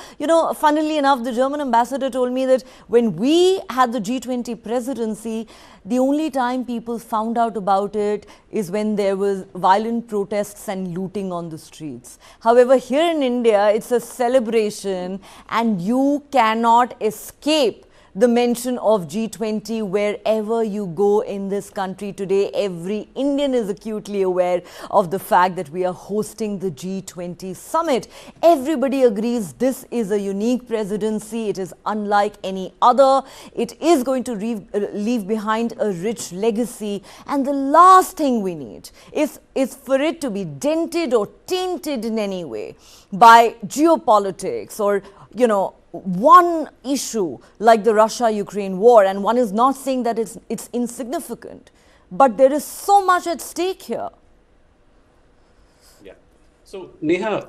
Funnily enough, the German ambassador told me that when we had the G20 presidency, the only time people found out about it is when there was violent protests and looting on the streets. However, here in India, it's a celebration and you cannot escape the mention of G20 wherever you go in this country today. Every Indian is acutely aware of the fact that we are hosting the G20 summit. Everybody agrees this is a unique presidency. It is unlike any other. It is going to leave behind a rich legacy. And the last thing we need is for it to be dented or tainted in any way by geopolitics or, one issue like the Russia-Ukraine war. And one is not saying that it's insignificant, but there is so much at stake here. Yeah. So Neha,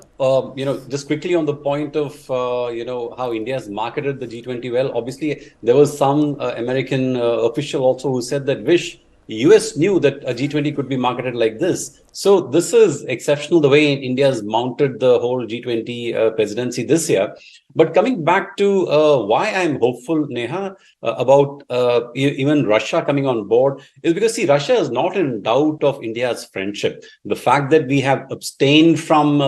just quickly on the point of, how India has marketed the G20 well, obviously there was some American official also who said that U.S. knew that a G20 could be marketed like this. So this is exceptional, the way India has mounted the whole G20 presidency this year. But coming back to why I'm hopeful, Neha, about even Russia coming on board is because, see, Russia is not in doubt of India's friendship. The fact that we have abstained from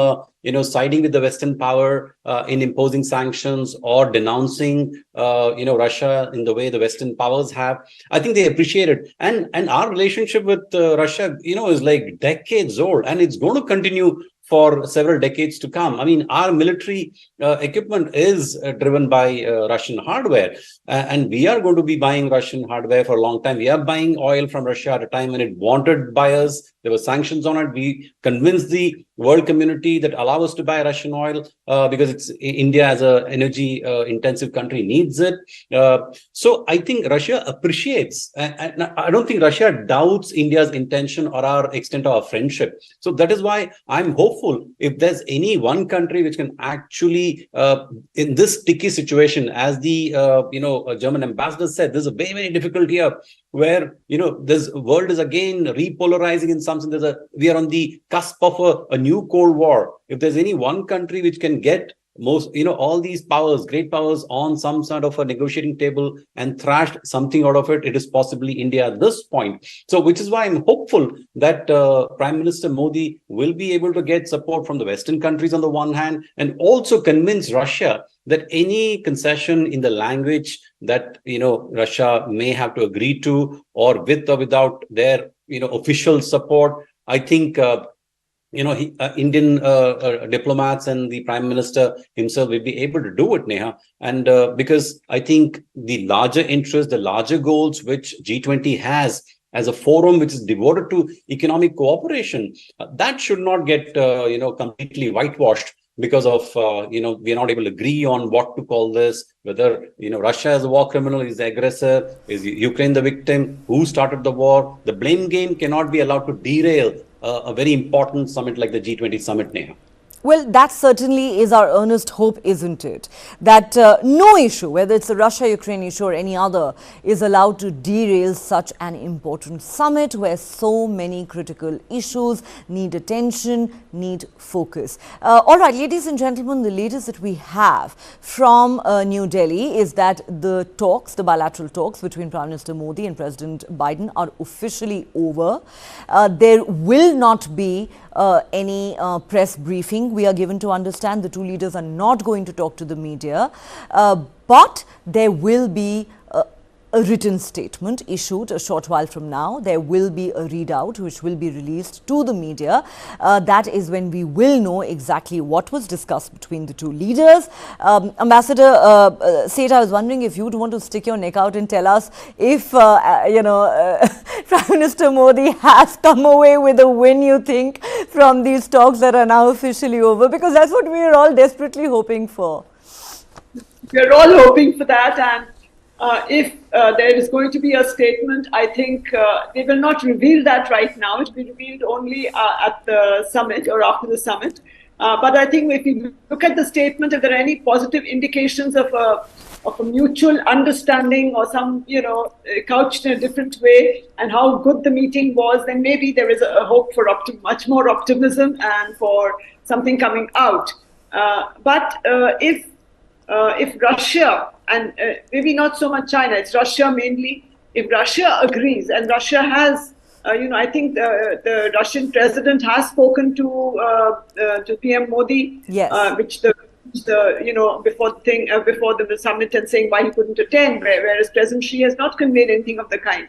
siding with the Western power in imposing sanctions or denouncing, Russia in the way the Western powers have, I think they appreciate it. And our relationship with Russia, is like decades old, and it's going to continue for several decades to come. I mean, our military equipment is driven by Russian hardware, and we are going to be buying Russian hardware for a long time. We are buying oil from Russia at a time when it wanted buyers. There were sanctions on it. We convinced the world community that allow us to buy Russian oil because India as an energy intensive country needs it. So I think Russia appreciates, and I don't think Russia doubts India's intention or our extent of our friendship. So that is why I'm hopeful if there's any one country which can actually, in this sticky situation, as the German ambassador said, this is a very, very difficult year where this world is again repolarizing in some sense. We are on the cusp of a new Cold War. If there's any one country which can get all these powers, great powers, on some sort of a negotiating table and thrash something out of it, it is possibly India at this point. So, which is why I'm hopeful that Prime Minister Modi will be able to get support from the Western countries on the one hand, and also convince Russia that any concession in the language that Russia may have to agree to, or with or without their official support, I think Indian diplomats and the Prime Minister himself will be able to do it, Neha. And because I think the larger interest, the larger goals which G20 has as a forum which is devoted to economic cooperation, that should not get completely whitewashed because of we are not able to agree on what to call this, whether Russia is a war criminal, is the aggressor, is Ukraine the victim, who started the war. The blame game cannot be allowed to derail a very important summit like the G20 summit, Neha. Well, that certainly is our earnest hope, isn't it? That no issue, whether it's a Russia-Ukraine issue or any other, is allowed to derail such an important summit where so many critical issues need attention, need focus. All right, ladies and gentlemen, the latest that we have from New Delhi is that the bilateral talks between Prime Minister Modi and President Biden are officially over. There will not be any press briefing. We are given to understand the two leaders are not going to talk to the media, but there will be a written statement issued a short while from now. There will be a readout which will be released to the media. That is when we will know exactly what was discussed between the two leaders. Ambassador Seth, I was wondering if you'd want to stick your neck out and tell us if, Prime Minister Modi has come away with a win, you think, from these talks that are now officially over, because that's what we are all desperately hoping for. We're all hoping for that, and If there is going to be a statement, I think they will not reveal that right now. It will be revealed only at the summit or after the summit. But I think if you look at the statement, if there are any positive indications of a mutual understanding or some, couched in a different way, and how good the meeting was, then maybe there is a hope for much more optimism and for something coming out. But if Russia, and maybe not so much China, it's Russia mainly, if Russia agrees, and Russia has, I think the Russian president has spoken to PM Modi, Yes. which before the summit, and saying why he couldn't attend, whereas President Xi has not conveyed anything of the kind.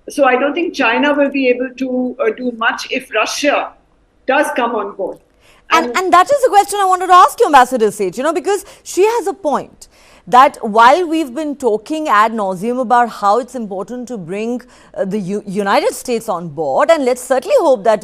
So I don't think China will be able to do much if Russia does come on board. And that is the question I wanted to ask you, Ambassador Seth, because she has a point that while we've been talking ad nauseum about how it's important to bring the United States on board, and let's certainly hope that,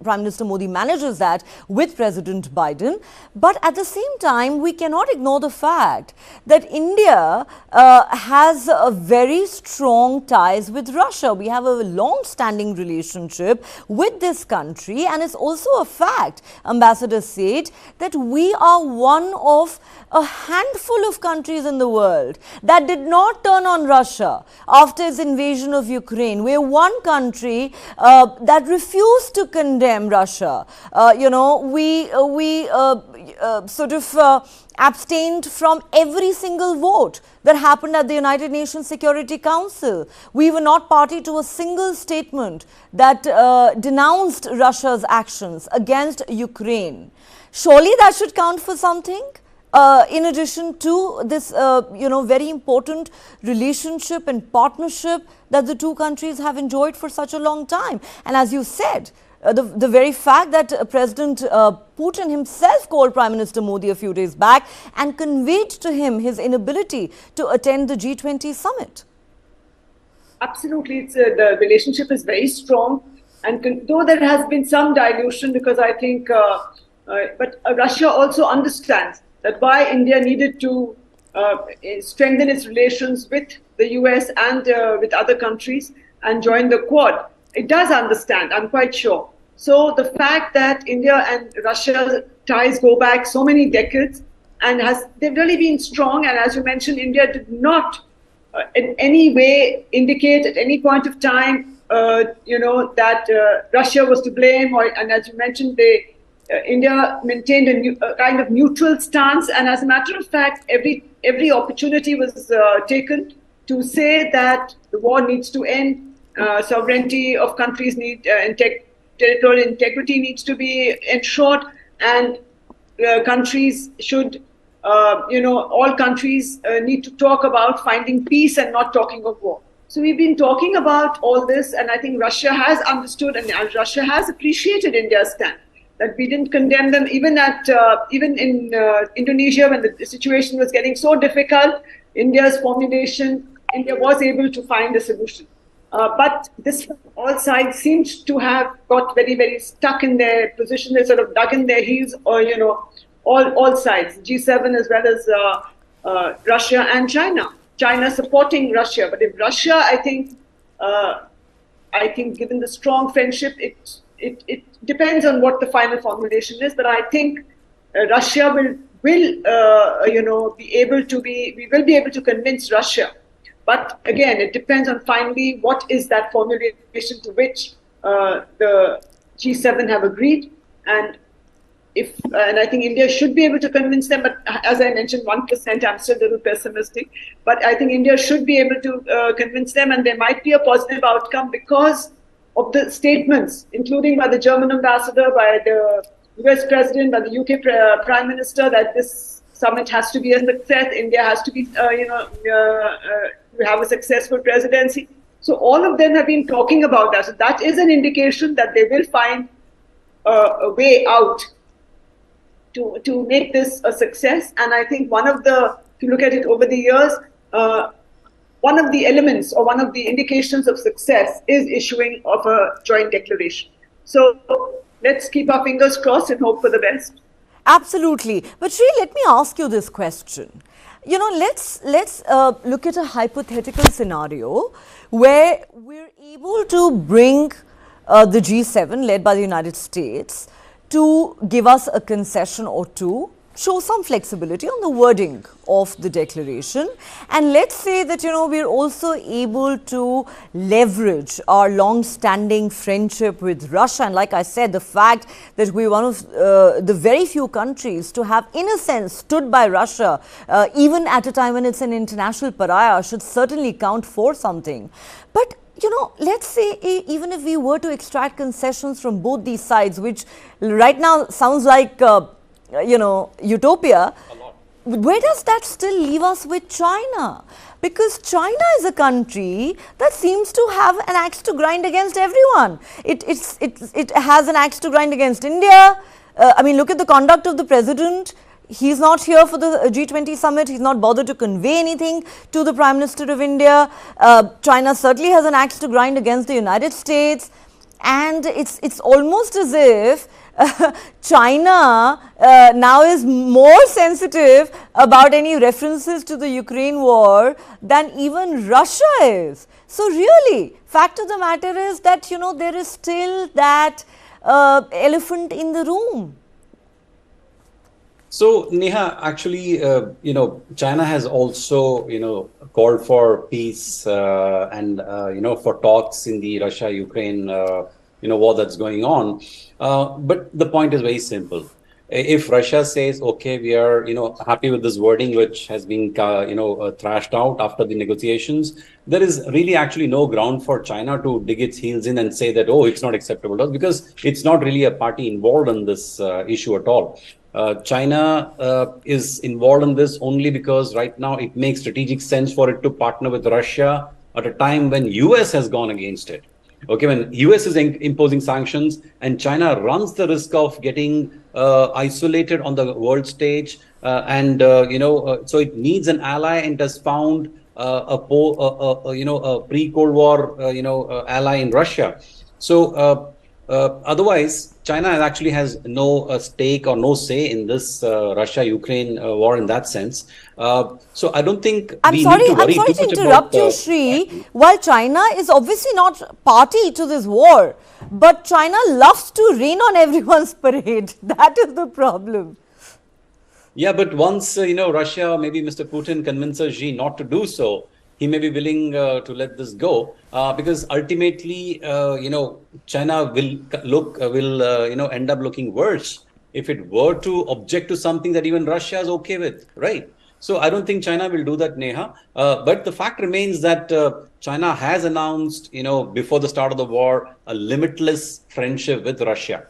Prime Minister Modi manages that with President Biden, but at the same time, we cannot ignore the fact that India has a very strong ties with Russia. We have a long-standing relationship with this country, and it's also a fact, Ambassador Seth, that we are one of a handful of countries in the world that did not turn on Russia after its invasion of Ukraine. We're one country that refused to condemn Russia. We abstained from every single vote that happened at the United Nations Security Council. We were not party to a single statement that denounced Russia's actions against Ukraine. Surely that should count for something? In addition to this, very important relationship and partnership that the two countries have enjoyed for such a long time. And as you said, the very fact that President Putin himself called Prime Minister Modi a few days back and conveyed to him his inability to attend the G20 summit. Absolutely, the relationship is very strong. And though there has been some dilution, because I think, but Russia also understands that why India needed to strengthen its relations with the US and with other countries and join the Quad. It does understand, I'm quite sure. So the fact that India and Russia ties go back so many decades, and they've really been strong. And as you mentioned, India did not in any way indicate at any point of time, that Russia was to blame. And as you mentioned, India maintained a kind of neutral stance, and as a matter of fact, every opportunity was taken to say that the war needs to end, sovereignty of countries territorial integrity needs to be ensured, and countries should, all countries need to talk about finding peace and not talking of war. So we've been talking about all this, and I think Russia has understood and Russia has appreciated India's stand. That we didn't condemn them, even in Indonesia, when the situation was getting so difficult. India was able to find a solution. But this, all sides seemed to have got very, very stuck in their position. They sort of dug in their heels, or all sides, G7 as well as Russia and China. China supporting Russia, but if Russia, I think, given the strong friendship, it depends on what the final formulation is, but I think Russia will be able to we will be able to convince Russia. But again, it depends on finally what is that formulation to which the G7 have agreed, and I think India should be able to convince them. But as I mentioned, 1%, I'm still a little pessimistic. But I think India should be able to convince them, and there might be a positive outcome because of the statements, including by the German ambassador, by the US president, by the UK prime minister, that this summit has to be a success. India has to be, have a successful presidency. So all of them have been talking about that. So that is an indication that they will find a way out to make this a success. And I think if you look at it over the years, one of the elements or one of the indications of success is issuing of a joint declaration. So let's keep our fingers crossed and hope for the best. Absolutely. But Sri, let me ask you this question. you know, let's look at a hypothetical scenario where we're able to bring the G7 led by the United States to give us a concession or two, show some flexibility on the wording of the declaration, and let's say that, you know, we're also able to leverage our long-standing friendship with Russia. And like I said, the fact that we're one of the very few countries to have, in a sense, stood by Russia even at a time when it's an international pariah should certainly count for something. But you know, let's say even if we were to extract concessions from both these sides, which right now sounds like you know, utopia, where does that still leave us with China? Because China is a country that seems to have an axe to grind against everyone. It has an axe to grind against India. I mean, look at the conduct of the president. He's not here for the G20 summit. He's not bothered to convey anything to the Prime Minister of India. China certainly has an axe to grind against the United States. And it's almost as if China now is more sensitive about any references to the Ukraine war than even Russia is. So really, fact of the matter is that, you know, there is still that elephant in the room. So, Neha, actually, you know, China has also, you know, called for peace and, you know, for talks in the Russia-Ukraine, you know, war that's going on. But the point is very simple. If Russia says, okay, we are, you know, happy with this wording, which has been, you know, thrashed out after the negotiations, there is really actually no ground for China to dig its heels in and say that, oh, it's not acceptable to us, because it's not really a party involved in this issue at all. China is involved in this only because right now it makes strategic sense for it to partner with Russia at a time when US has gone against it. Okay, when US is imposing sanctions and China runs the risk of getting isolated on the world stage, you know, so it needs an ally, and has found you know, a pre-Cold War you know, ally in Russia. So otherwise, China actually has no stake or no say in this Russia-Ukraine war in that sense. So I don't think we need to worry too much about... I'm sorry to interrupt you, Sri. While China is obviously not party to this war, but China loves to rain on everyone's parade. That is the problem. Yeah, but once, you know, Russia, maybe Mr. Putin convinces Xi not to do so, he may be willing to let this go, because ultimately, you know, China will you know, end up looking worse if it were to object to something that even Russia is okay with, right? So I don't think China will do that, Neha. But the fact remains that China has announced, you know, before the start of the war, a limitless friendship with Russia.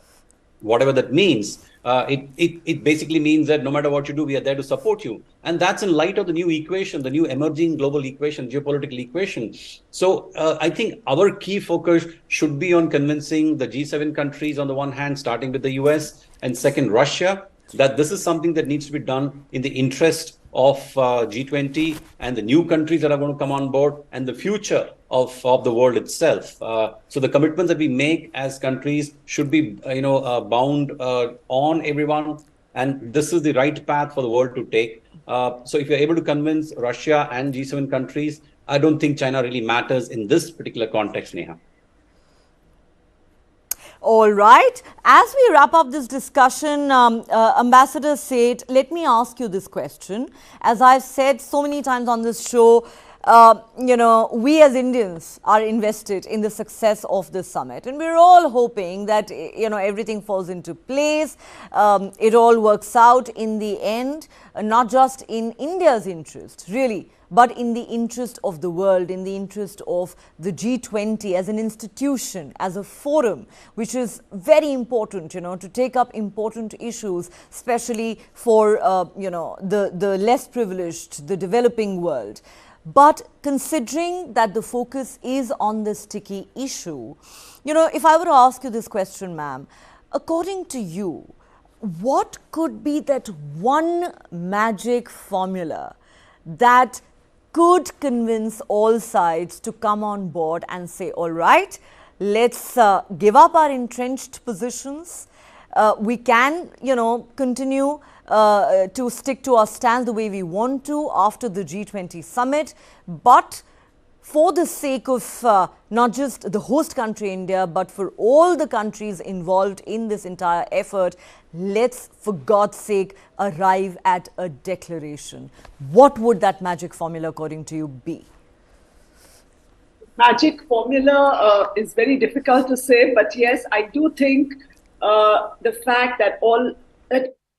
Whatever that means, it basically means that no matter what you do, we are there to support you. And that's in light of the new equation, the new emerging global equation, geopolitical equation. So I think our key focus should be on convincing the G7 countries on the one hand, starting with the US, and second, Russia, that this is something that needs to be done in the interest of G20 and the new countries that are going to come on board and the future of the world itself. So the commitments that we make as countries should be, you know, bound on everyone. And this is the right path for the world to take. So if you're able to convince Russia and G7 countries, I don't think China really matters in this particular context, Neha. All right. As we wrap up this discussion, Ambassador Seth, let me ask you this question. As I've said so many times on this show, you know, we as Indians are invested in the success of this summit, and we're all hoping that, you know, everything falls into place, it all works out in the end, not just in India's interest, really, but in the interest of the world, in the interest of the G20 as an institution, as a forum, which is very important, you know, to take up important issues, especially for, you know, the less privileged, the developing world. But considering that the focus is on this sticky issue, you know, if I were to ask you this question, ma'am, according to you, what could be that one magic formula that could convince all sides to come on board and say, all right, let's give up our entrenched positions, we can, continue to stick to our stance the way we want to after the G20 summit. But for the sake of not just the host country, India, but for all the countries involved in this entire effort, let's, for God's sake, arrive at a declaration. What would that magic formula, according to you, be? Magic formula is very difficult to say, but yes, I do think the fact that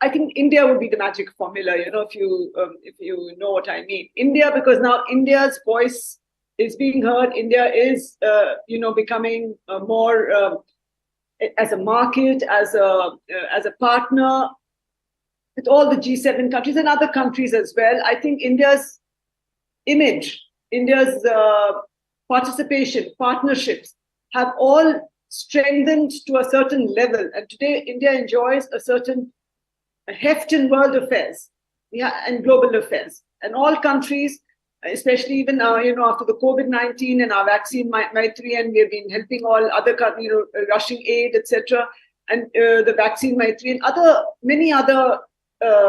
I think India would be the magic formula. If you know what I mean. India, because now India's voice is being heard. India is becoming more as a market, as a partner with all the G7 countries and other countries as well. I think India's image, India's participation, partnerships have all strengthened to a certain level. And today, India enjoys a certain heft in world affairs, and global affairs. And all countries, especially even after the COVID-19 and our vaccine Maitri, and we have been helping all other countries, rushing aid, etc., and the vaccine Maitri and many other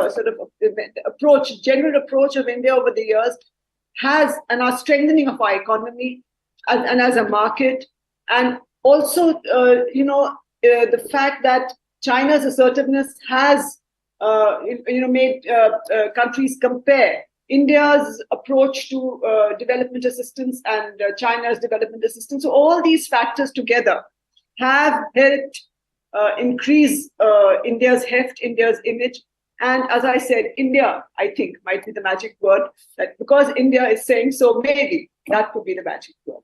sort of general approach of India over the years has, and our strengthening of our economy and as a market, and also the fact that China's assertiveness has made countries compare India's approach to development assistance and China's development assistance. So all these factors together have helped increase India's heft, India's image. And as I said, India, I think, might be the magic word. That because India is saying so, maybe that could be the magic word.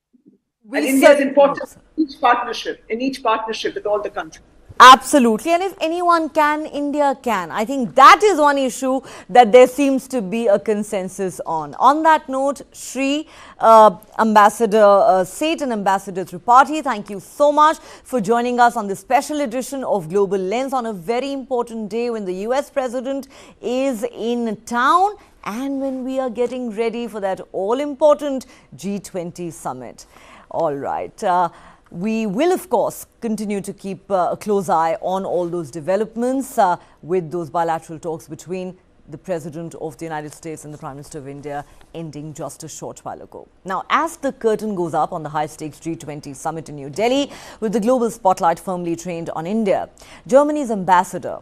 And India is important in each partnership with all the countries. Absolutely. And if anyone can, India can. I think that is one issue that there seems to be a consensus on. On that note, Shri, Ambassador Seth and Ambassador Tripathi, thank you so much for joining us on this special edition of Global Lens on a very important day when the US President is in town and when we are getting ready for that all-important G20 summit. All right. We will, of course, continue to keep a close eye on all those developments with those bilateral talks between the President of the United States and the Prime Minister of India ending just a short while ago. Now, as the curtain goes up on the high-stakes G20 summit in New Delhi, with the global spotlight firmly trained on India, Germany's ambassador,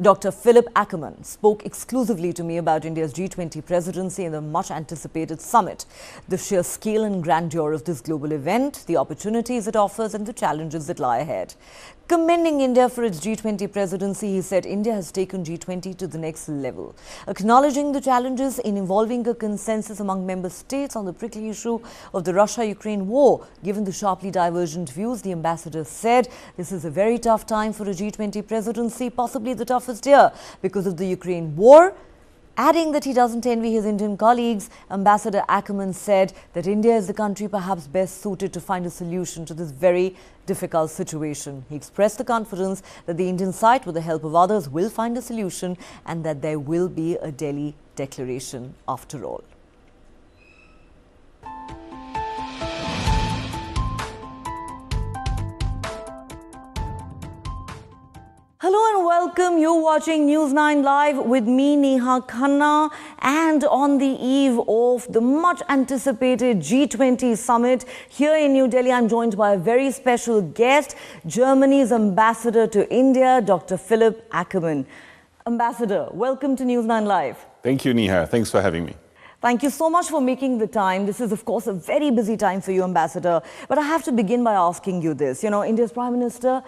Dr. Philip Ackermann, spoke exclusively to me about India's G20 presidency and the much-anticipated summit, the sheer scale and grandeur of this global event, the opportunities it offers and the challenges that lie ahead. Commending India for its G20 presidency, he said India has taken G20 to the next level. Acknowledging the challenges in involving a consensus among member states on the prickly issue of the Russia-Ukraine war, given the sharply divergent views, the ambassador said this is a very tough time for a G20 presidency, possibly the toughest year because of the Ukraine war. Adding that he doesn't envy his Indian colleagues, Ambassador Ackermann said that India is the country perhaps best suited to find a solution to this very difficult situation. He expressed the confidence that the Indian side, with the help of others, will find a solution and that there will be a Delhi declaration after all. Hello and welcome. You're watching News9 Live with me, Neha Khanna. And on the eve of the much anticipated G20 summit here in New Delhi, I'm joined by a very special guest, Germany's ambassador to India, Dr. Philip Ackermann. Ambassador, welcome to News9 Live. Thank you, Neha. Thanks for having me. Thank you so much for making the time. This is, of course, a very busy time for you, Ambassador. But I have to begin by asking you this. India's Prime Minister